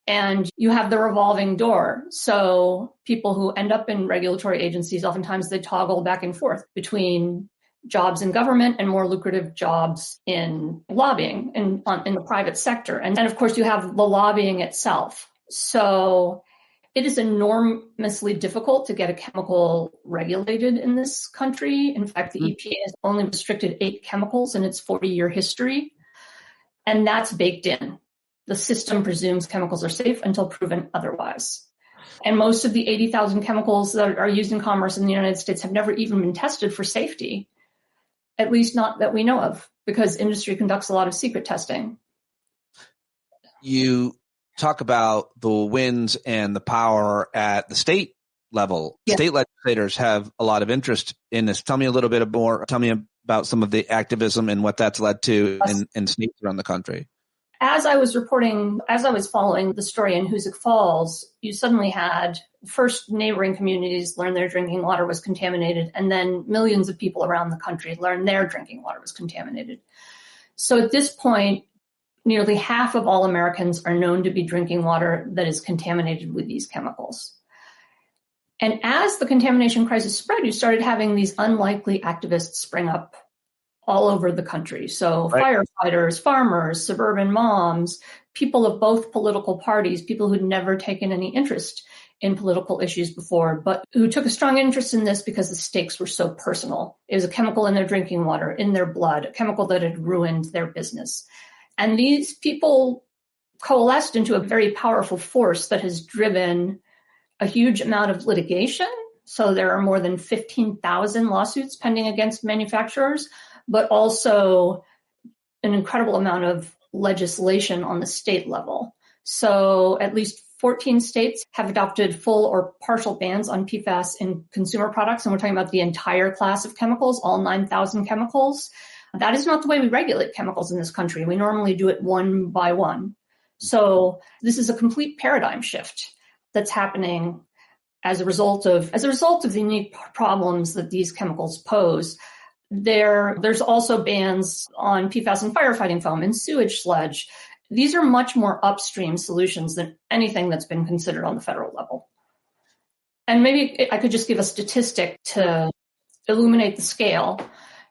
And you have the revolving door. So people who end up in regulatory agencies, oftentimes they toggle back and forth between jobs in government and more lucrative jobs in lobbying in the private sector. And then, of course, you have the lobbying itself. So it is enormously difficult to get a chemical regulated in this country. In fact, the EPA has only restricted 8 chemicals in its 40-year history, and that's baked in. The system presumes chemicals are safe until proven otherwise. And most of the 80,000 chemicals that are used in commerce in the United States have never even been tested for safety, at least not that we know of, because industry conducts a lot of secret testing. You talk about the wins and the power at the state level. Yes. State legislators have a lot of interest in this. Tell me a little bit more. Tell me about some of the activism and what that's led to in states around the country. As I was following the story in Hoosick Falls, you suddenly had first neighboring communities learn their drinking water was contaminated, and then millions of people around the country learned their drinking water was contaminated. So at this point, nearly half of all Americans are known to be drinking water that is contaminated with these chemicals. And as the contamination crisis spread, you started having these unlikely activists spring up all over the country. So firefighters, farmers, suburban moms, people of both political parties, people who'd never taken any interest in political issues before, but who took a strong interest in this because the stakes were so personal. It was a chemical in their drinking water, in their blood, a chemical that had ruined their business. And these people coalesced into a very powerful force that has driven a huge amount of litigation. So there are more than 15,000 lawsuits pending against manufacturers, but also an incredible amount of legislation on the state level. So at least 14 states have adopted full or partial bans on PFAS in consumer products. And we're talking about the entire class of chemicals, all 9,000 chemicals. That is not the way we regulate chemicals in this country. We normally do it one by one. So this is a complete paradigm shift that's happening as a result of the unique problems that these chemicals pose. There's also bans on PFAS in firefighting foam and sewage sludge. These are much more upstream solutions than anything that's been considered on the federal level. And maybe I could just give a statistic to illuminate the scale.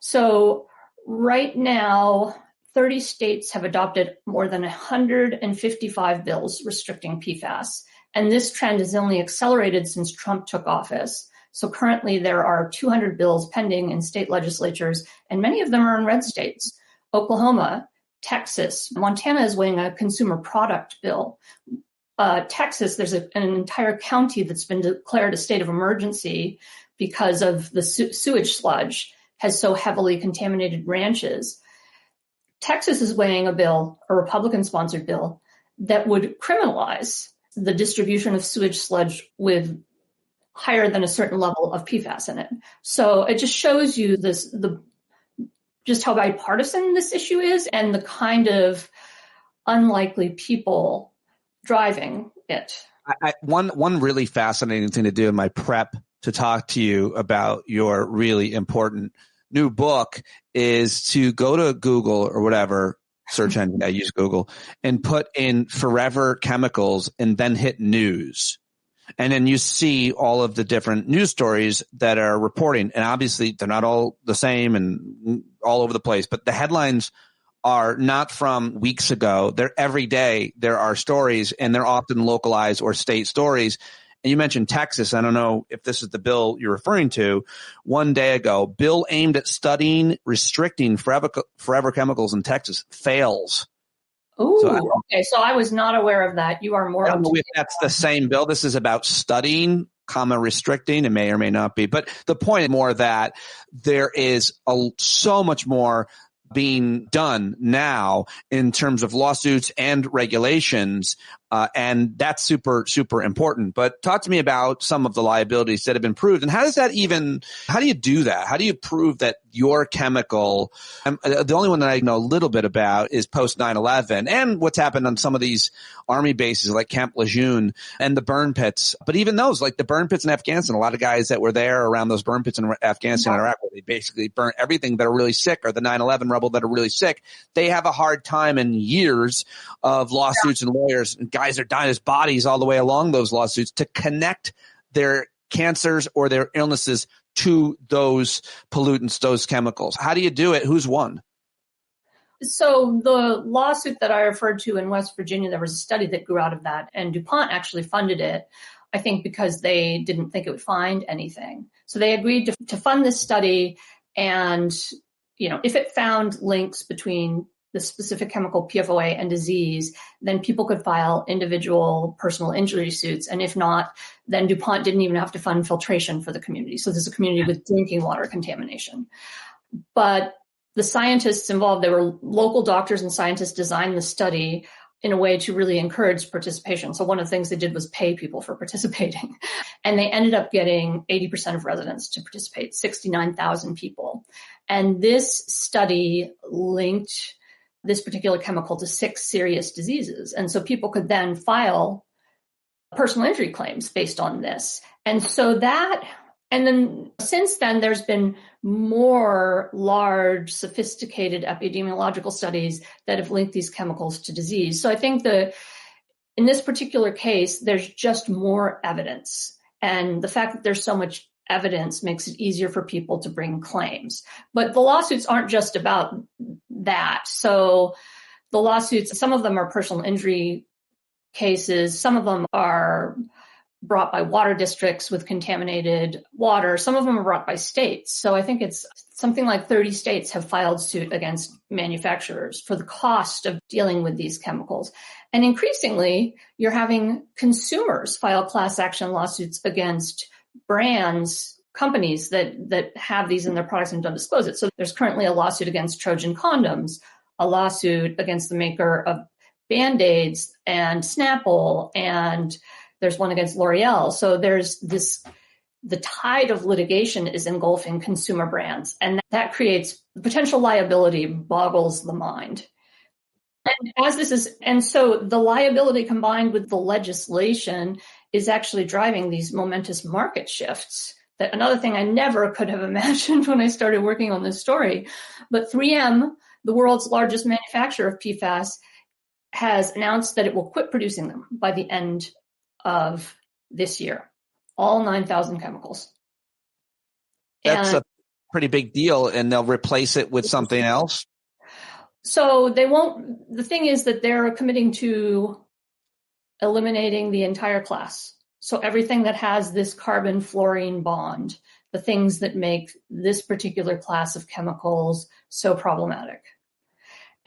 So right now, 30 states have adopted more than 155 bills restricting PFAS. And this trend has only accelerated since Trump took office. So currently there are 200 bills pending in state legislatures, and many of them are in red states. Oklahoma, Texas, Montana is weighing a consumer product bill. Texas, there's an entire county that's been declared a state of emergency because of the sewage sludge has so heavily contaminated ranches. Texas is weighing a bill, a Republican-sponsored bill, that would criminalize the distribution of sewage sludge with higher than a certain level of PFAS in it. So it just shows you just how bipartisan this issue is and the kind of unlikely people driving it. One really fascinating thing to do in my prep to talk to you about your really important new book is to go to Google or whatever search engine, I use Google, and put in forever chemicals and then hit news. And then you see all of the different news stories that are reporting. And obviously they're not all the same and all over the place, but the headlines are not from weeks ago. They're every day. There are stories and they're often localized or state stories. And you mentioned Texas. I don't know if this is the bill you're referring to. One day ago, bill aimed at restricting forever chemicals in Texas fails. Oh, okay. So I was not aware of that. You are more. I don't know if that's the same bill. This is about studying, restricting. It may or may not be. But the point is more that there is so much more being done now in terms of lawsuits and regulations. And that's super, super important. But talk to me about some of the liabilities that have been proved. And how do you do that? How do you prove that your chemical, the only one that I know a little bit about is post 9/11 and what's happened on some of these army bases like Camp Lejeune and the burn pits. But even those, like the burn pits in Afghanistan, a lot of guys that were there around those burn pits in Afghanistan and Iraq, where they basically burnt everything that are really sick, or the 9/11 rebel that are really sick, they have a hard time in years of lawsuits and lawyers, and guys are dying as bodies all the way along those lawsuits to connect their cancers or their illnesses to those pollutants, those chemicals. How do you do it? Who's won? So the lawsuit that I referred to in West Virginia, there was a study that grew out of that, and DuPont actually funded it, I think because they didn't think it would find anything. So they agreed to fund this study, and if it found links between the specific chemical PFOA and disease, then people could file individual personal injury suits. And if not, then DuPont didn't even have to fund filtration for the community. So there's a community with drinking water contamination. But the scientists involved, they were local doctors and scientists, designed the study in a way to really encourage participation. So one of the things they did was pay people for participating. And they ended up getting 80% of residents to participate, 69,000 people. And this study linked this particular chemical to 6 serious diseases. And so people could then file personal injury claims based on this. And then since then, there's been more large, sophisticated epidemiological studies that have linked these chemicals to disease. So I think in this particular case, there's just more evidence. And the fact that there's so much evidence makes it easier for people to bring claims. But the lawsuits aren't just about that. So the lawsuits, some of them are personal injury cases. Some of them are brought by water districts with contaminated water. Some of them are brought by states. So I think it's something like 30 states have filed suit against manufacturers for the cost of dealing with these chemicals. And increasingly, you're having consumers file class action lawsuits against brands, companies that have these in their products and don't disclose it. So there's currently a lawsuit against Trojan condoms, a lawsuit against the maker of Band-Aids and Snapple, and there's one against L'Oreal. So there's the tide of litigation is engulfing consumer brands, and that creates potential liability, boggles the mind. And so the liability combined with the legislation is actually driving these momentous market shifts. That another thing I never could have imagined when I started working on this story. But 3M, the world's largest manufacturer of PFAS, has announced that it will quit producing them by the end of this year. All 9,000 chemicals. That's a pretty big deal, and they'll replace it with something else? So they won't. The thing is that they're committing to eliminating the entire class. So everything that has this carbon-fluorine bond, the things that make this particular class of chemicals so problematic.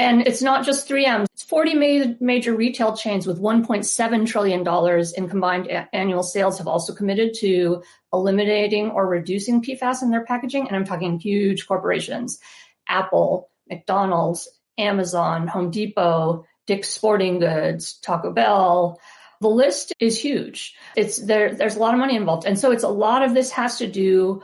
And it's not just 3M. It's 40 major retail chains with $1.7 trillion in combined annual sales have also committed to eliminating or reducing PFAS in their packaging. And I'm talking huge corporations: Apple, McDonald's, Amazon, Home Depot, Dick's Sporting Goods, Taco Bell. The list is huge. There's a lot of money involved. And so it's a lot of this has to do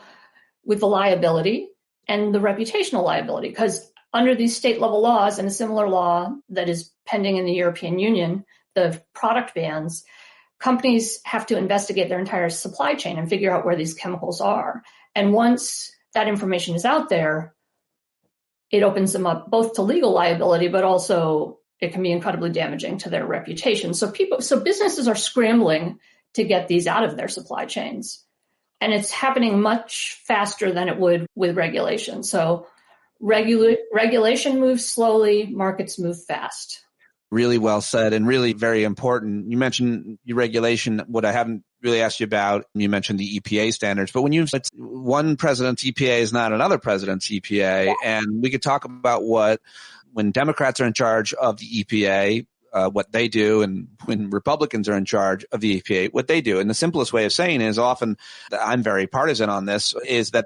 with the liability and the reputational liability, because under these state level laws and a similar law that is pending in the European Union, the product bans, companies have to investigate their entire supply chain and figure out where these chemicals are. And once that information is out there, it opens them up both to legal liability, but also it can be incredibly damaging to their reputation. So businesses are scrambling to get these out of their supply chains. And it's happening much faster than it would with regulation. So regulation moves slowly, markets move fast. Really well said, and really very important. You mentioned your regulation. What I haven't really asked you about, you mentioned the EPA standards, but it's one president's EPA is not another president's EPA. And we could talk about when Democrats are in charge of the EPA, what they do, and when Republicans are in charge of the EPA, what they do. And the simplest way of saying is, often, I'm very partisan on this, is that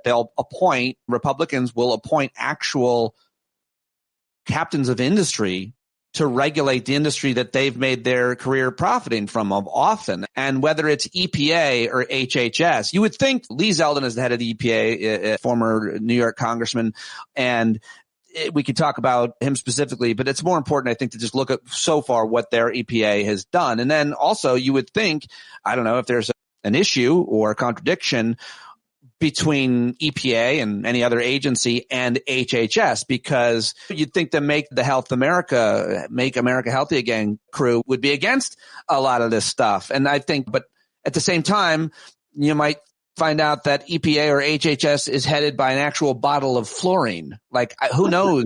Republicans will appoint actual captains of industry to regulate the industry that they've made their career profiting from often. And whether it's EPA or HHS, you would think Lee Zeldin is the head of the EPA, former New York congressman, and we could talk about him specifically, but it's more important, I think, to just look at so far what their EPA has done. And then also you would think, I don't know, if there's an issue or a contradiction between EPA and any other agency and HHS, because you'd think the Make America Healthy Again crew would be against a lot of this stuff. And I think, but at the same time, you might find out that EPA or HHS is headed by an actual bottle of fluorine. Like, who knows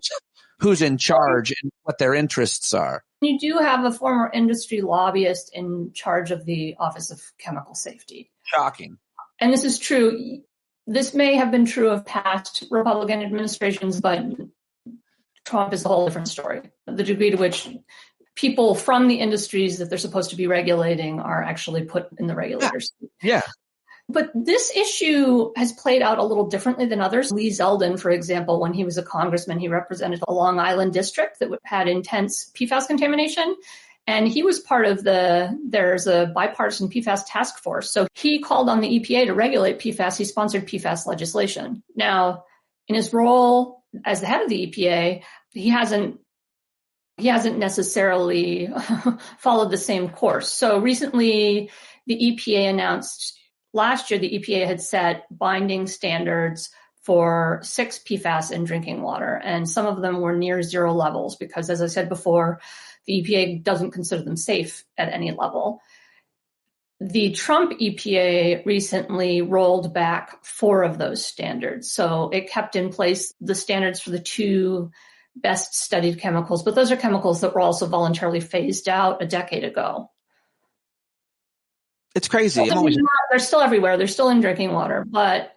who's in charge and what their interests are. You do have a former industry lobbyist in charge of the Office of Chemical Safety. Shocking. And this is true. This may have been true of past Republican administrations, but Trump is a whole different story. The degree to which people from the industries that they're supposed to be regulating are actually put in the regulators. Yeah. But this issue has played out a little differently than others. Lee Zeldin, for example, when he was a congressman, he represented a Long Island district that had intense PFAS contamination. And he was part of there's a bipartisan PFAS task force. So he called on the EPA to regulate PFAS. He sponsored PFAS legislation. Now, in his role as the head of the EPA, he hasn't necessarily followed the same course. So recently, the EPA announced last year, the EPA had set binding standards for 6 PFAS in drinking water, and some of them were near zero levels because, as I said before, the EPA doesn't consider them safe at any level. The Trump EPA recently rolled back 4 of those standards. So it kept in place the standards for the 2 best studied chemicals, but those are chemicals that were also voluntarily phased out a decade ago. It's crazy. They're still everywhere. They're still in drinking water. But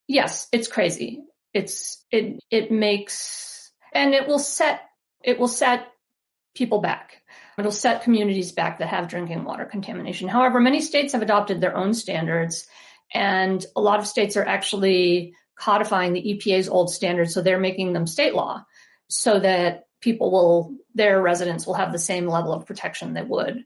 yes, it's crazy. It makes, and it will set people back. It'll set communities back that have drinking water contamination. However, many states have adopted their own standards, and a lot of states are actually codifying the EPA's old standards, so they're making them state law so that their residents will have the same level of protection they would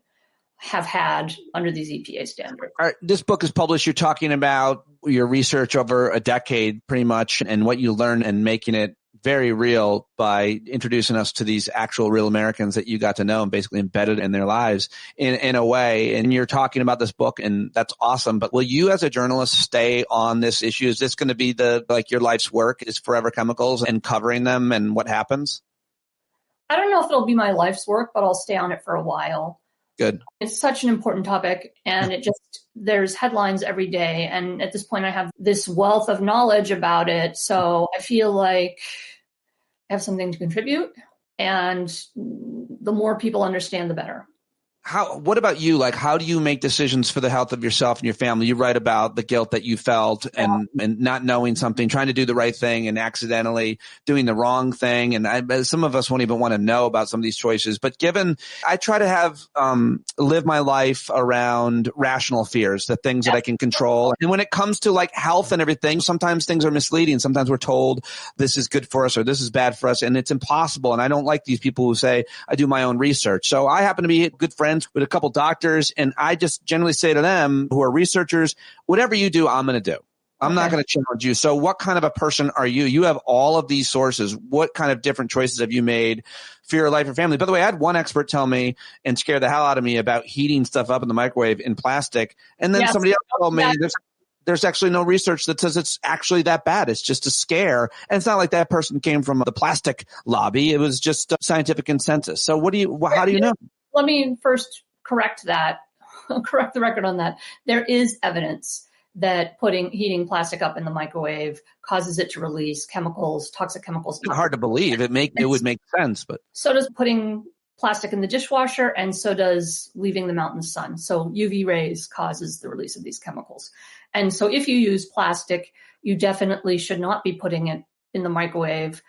have had under these EPA standards. All right, this book is published. You're talking about your research over a decade pretty much and what you learned and making it very real by introducing us to these actual real Americans that you got to know and basically embedded in their lives in a way. And you're talking about this book, and that's awesome. But will you as a journalist stay on this issue? Is this going to be your life's work is forever chemicals and covering them and what happens? I don't know if it'll be my life's work, but I'll stay on it for a while. Good. It's such an important topic, and there's headlines every day. And at this point, I have this wealth of knowledge about it. So I feel like I have something to contribute, and the more people understand, the better. what about you? Like, how do you make decisions for the health of yourself and your family? You write about the guilt that you felt and not knowing something, trying to do the right thing and accidentally doing the wrong thing. And some of us won't even want to know about some of these choices. But I try to live my life around rational fears, the things that I can control. And when it comes to like health and everything, sometimes things are misleading. Sometimes we're told this is good for us or this is bad for us. And it's impossible. And I don't like these people who say, I do my own research. So I happen to be good friends with a couple doctors, and I just generally say to them who are researchers, whatever you do, I'm going to do. I'm not going to challenge you. So what kind of a person are you? You have all of these sources. What kind of different choices have you made for your life or family? By the way, I had one expert tell me and scare the hell out of me about heating stuff up in the microwave in plastic. And then somebody else told me there's actually no research that says it's actually that bad. It's just a scare. And it's not like that person came from the plastic lobby. It was just a scientific consensus. So how do you know? Let me first correct that, correct the record on that. There is evidence that heating plastic up in the microwave causes it to release chemicals, toxic chemicals. It's hard to believe. It would make sense, but so does putting plastic in the dishwasher, and so does leaving them out in the sun. So UV rays causes the release of these chemicals. And so if you use plastic, you definitely should not be putting it in the microwave,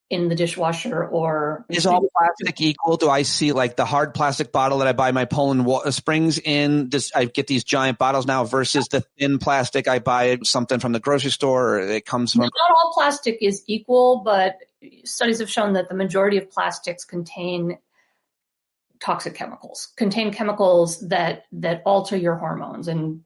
in the dishwasher, or... Is all plastic equal? Do I see like the hard plastic bottle that I buy my Poland Springs in? I get these giant bottles now versus the thin plastic I buy something from the grocery store, or it comes from... Not all plastic is equal, but studies have shown that the majority of plastics contain toxic chemicals, that alter your hormones, and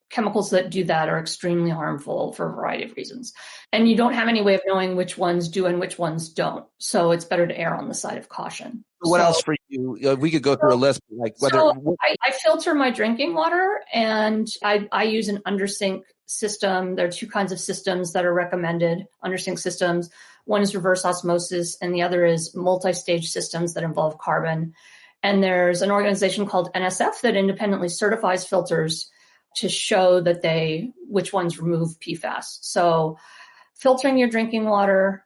chemicals that do that are extremely harmful for a variety of reasons. And you don't have any way of knowing which ones do and which ones don't. So it's better to err on the side of caution. What else for you? We could go through a list. I filter my drinking water, and I use an undersink system. There are two kinds of systems that are recommended, undersink systems. One is reverse osmosis, and the other is multi-stage systems that involve carbon. And there's an organization called NSF that independently certifies filters to show that which ones remove PFAS. So filtering your drinking water,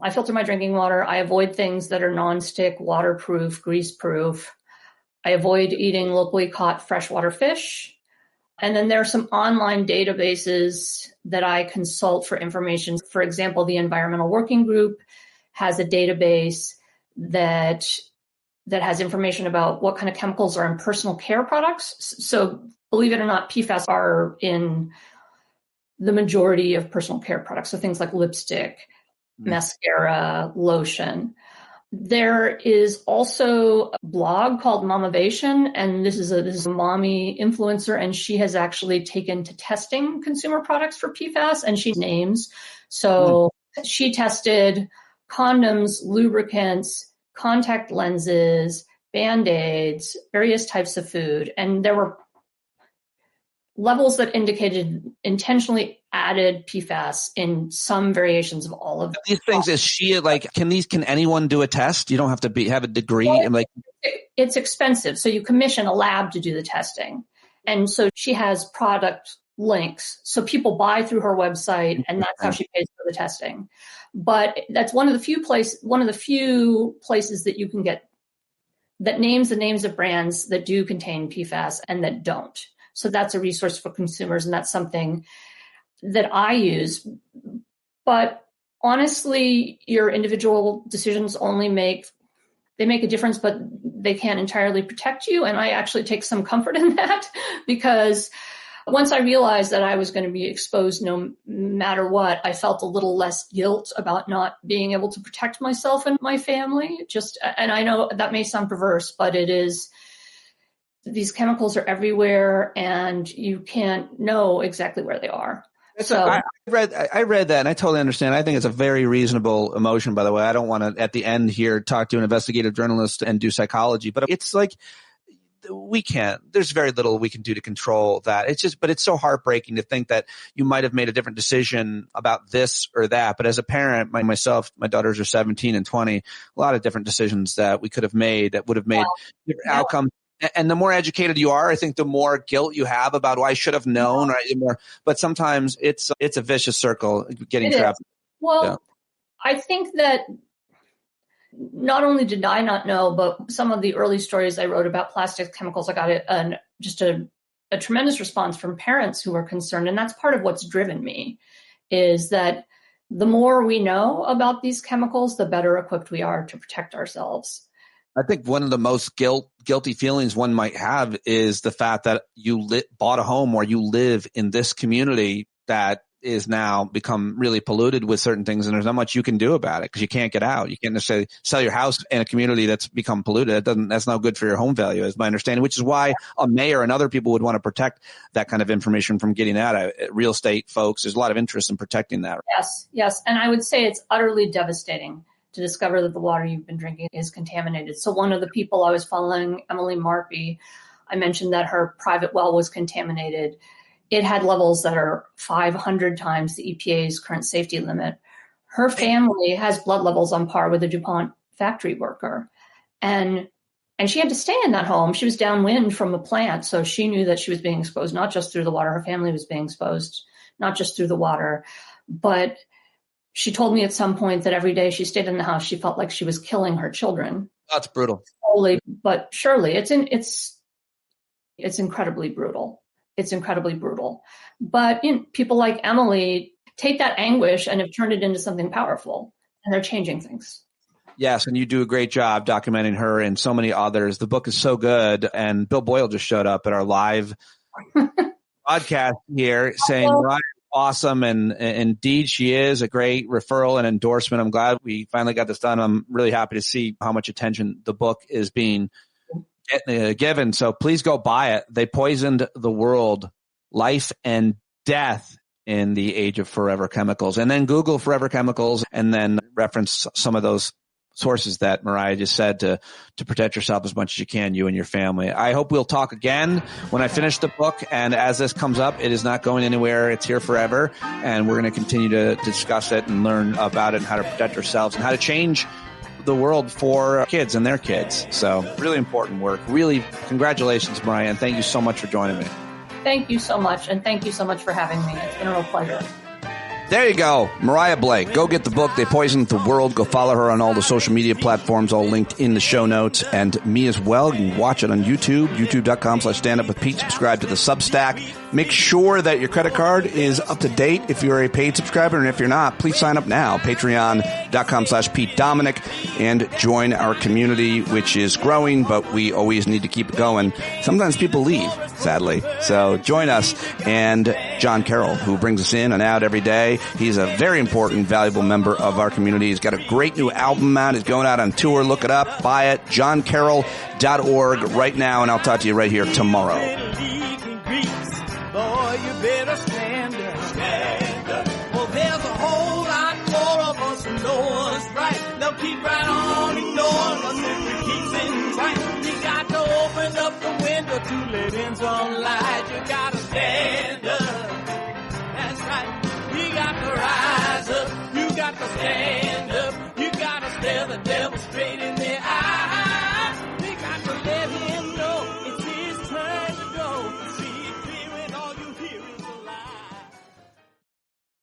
I filter my drinking water. I avoid things that are nonstick, waterproof, grease-proof. I avoid eating locally caught freshwater fish. And then there are some online databases that I consult for information. For example, the Environmental Working Group has a database that has information about what kind of chemicals are in personal care products. So believe it or not, PFAS are in the majority of personal care products. So things like lipstick, mascara, lotion. There is also a blog called Momavation, and this is a mommy influencer, and she has actually taken to testing consumer products for PFAS, and she names. So she tested condoms, lubricants, contact lenses, Band-Aids, various types of food, and there were levels that indicated intentionally added PFAS in some variations of all of them. These things, is she like, can anyone do a test? You don't have to have a degree. Well, it's expensive. So you commission a lab to do the testing. And so she has product links. So people buy through her website, and that's how she pays for the testing. But that's one of the few places that you can get that names the names of brands that do contain PFAS and that don't. So that's a resource for consumers, and that's something that I use. But honestly, your individual decisions make a difference, but they can't entirely protect you. And I actually take some comfort in that, because once I realized that I was going to be exposed no matter what, I felt a little less guilt about not being able to protect myself and my family. And I know that may sound perverse, but it is. These chemicals are everywhere, and you can't know exactly where they are. I read that, and I totally understand. I think it's a very reasonable emotion, by the way. I don't want to, at the end here, talk to an investigative journalist and do psychology, but it's like there's very little we can do to control that. But it's so heartbreaking to think that you might have made a different decision about this or that. But as a parent, myself, my daughters are 17 and 20, a lot of different decisions that we could have made that would have made different outcomes. And the more educated you are, I think the more guilt you have about, I should have known. Right? But sometimes it's a vicious circle getting trapped. Well, yeah. I think that not only did I not know, but some of the early stories I wrote about plastic chemicals, I got just a tremendous response from parents who were concerned. And that's part of what's driven me, is that the more we know about these chemicals, the better equipped we are to protect ourselves. I think one of the most guilty feelings one might have is the fact that you bought a home or you live in this community that is now become really polluted with certain things, and there's not much you can do about it because you can't get out. You can't necessarily sell your house in a community that's become polluted. That's not good for your home value, is my understanding, which is why a mayor and other people would want to protect that kind of information from getting out. Real estate folks, there's a lot of interest in protecting that. Yes. And I would say it's utterly devastating to discover that the water you've been drinking is contaminated. So one of the people I was following, Emily Marpy, I mentioned that her private well was contaminated. It had levels that are 500 times the EPA's current safety limit. Her family has blood levels on par with a DuPont factory worker. And she had to stay in that home. She was downwind from a plant, so she knew that she was being exposed, not just through the water. Her family was being exposed, not just through the water. But she told me at some point that every day she stayed in the house, she felt like she was killing her children. That's brutal. Slowly, but surely. It's incredibly brutal. It's incredibly brutal. But people like Emily take that anguish and have turned it into something powerful, and they're changing things. Yes, and you do a great job documenting her and so many others. The book is so good, and Bill Boyle just showed up at our live podcast here saying, Mariah, awesome, and indeed she is a great referral and endorsement. I'm glad we finally got this done. I'm really happy to see how much attention the book is being given. So please go buy it. They poisoned the world, life and death in the age of forever chemicals. And then Google forever chemicals and then reference some of those sources that Mariah just said to protect yourself as much as you can, you and your family. I hope we'll talk again when I finish the book. And as this comes up, it is not going anywhere. It's here forever. And we're going to continue to discuss it and learn about it and how to protect ourselves and how to change the world for kids and their kids. So really important work. Really, congratulations, Mariah. And thank you so much for joining me. Thank you so much. And thank you so much for having me. It's been a real pleasure. There you go. Mariah Blake. Go get the book, They Poisoned the World. Go follow her on all the social media platforms, all linked in the show notes. And me as well. You can watch it on YouTube, youtube.com/standupwithpete. Subscribe to the Substack. Make sure that your credit card is up to date if you're a paid subscriber. And if you're not, please sign up now. Patreon.com/Pete Dominic. And join our community, which is growing, but we always need to keep it going. Sometimes people leave, sadly. So join us. And John Carroll, who brings us in and out every day. He's a very important, valuable member of our community. He's got a great new album out. He's going out on tour. Look it up. Buy it. johncarroll.org right now, and I'll talk to you right here tomorrow. Boy, you better stand up. Stand up. Well, there's a whole lot more of us who know us right. They'll keep right on ignoring us if we keep sitting tight. You got to open up the window to let in some light. You got to stand up. That's right. You got to rise up, you got to stand up, you got to stare the devil straight in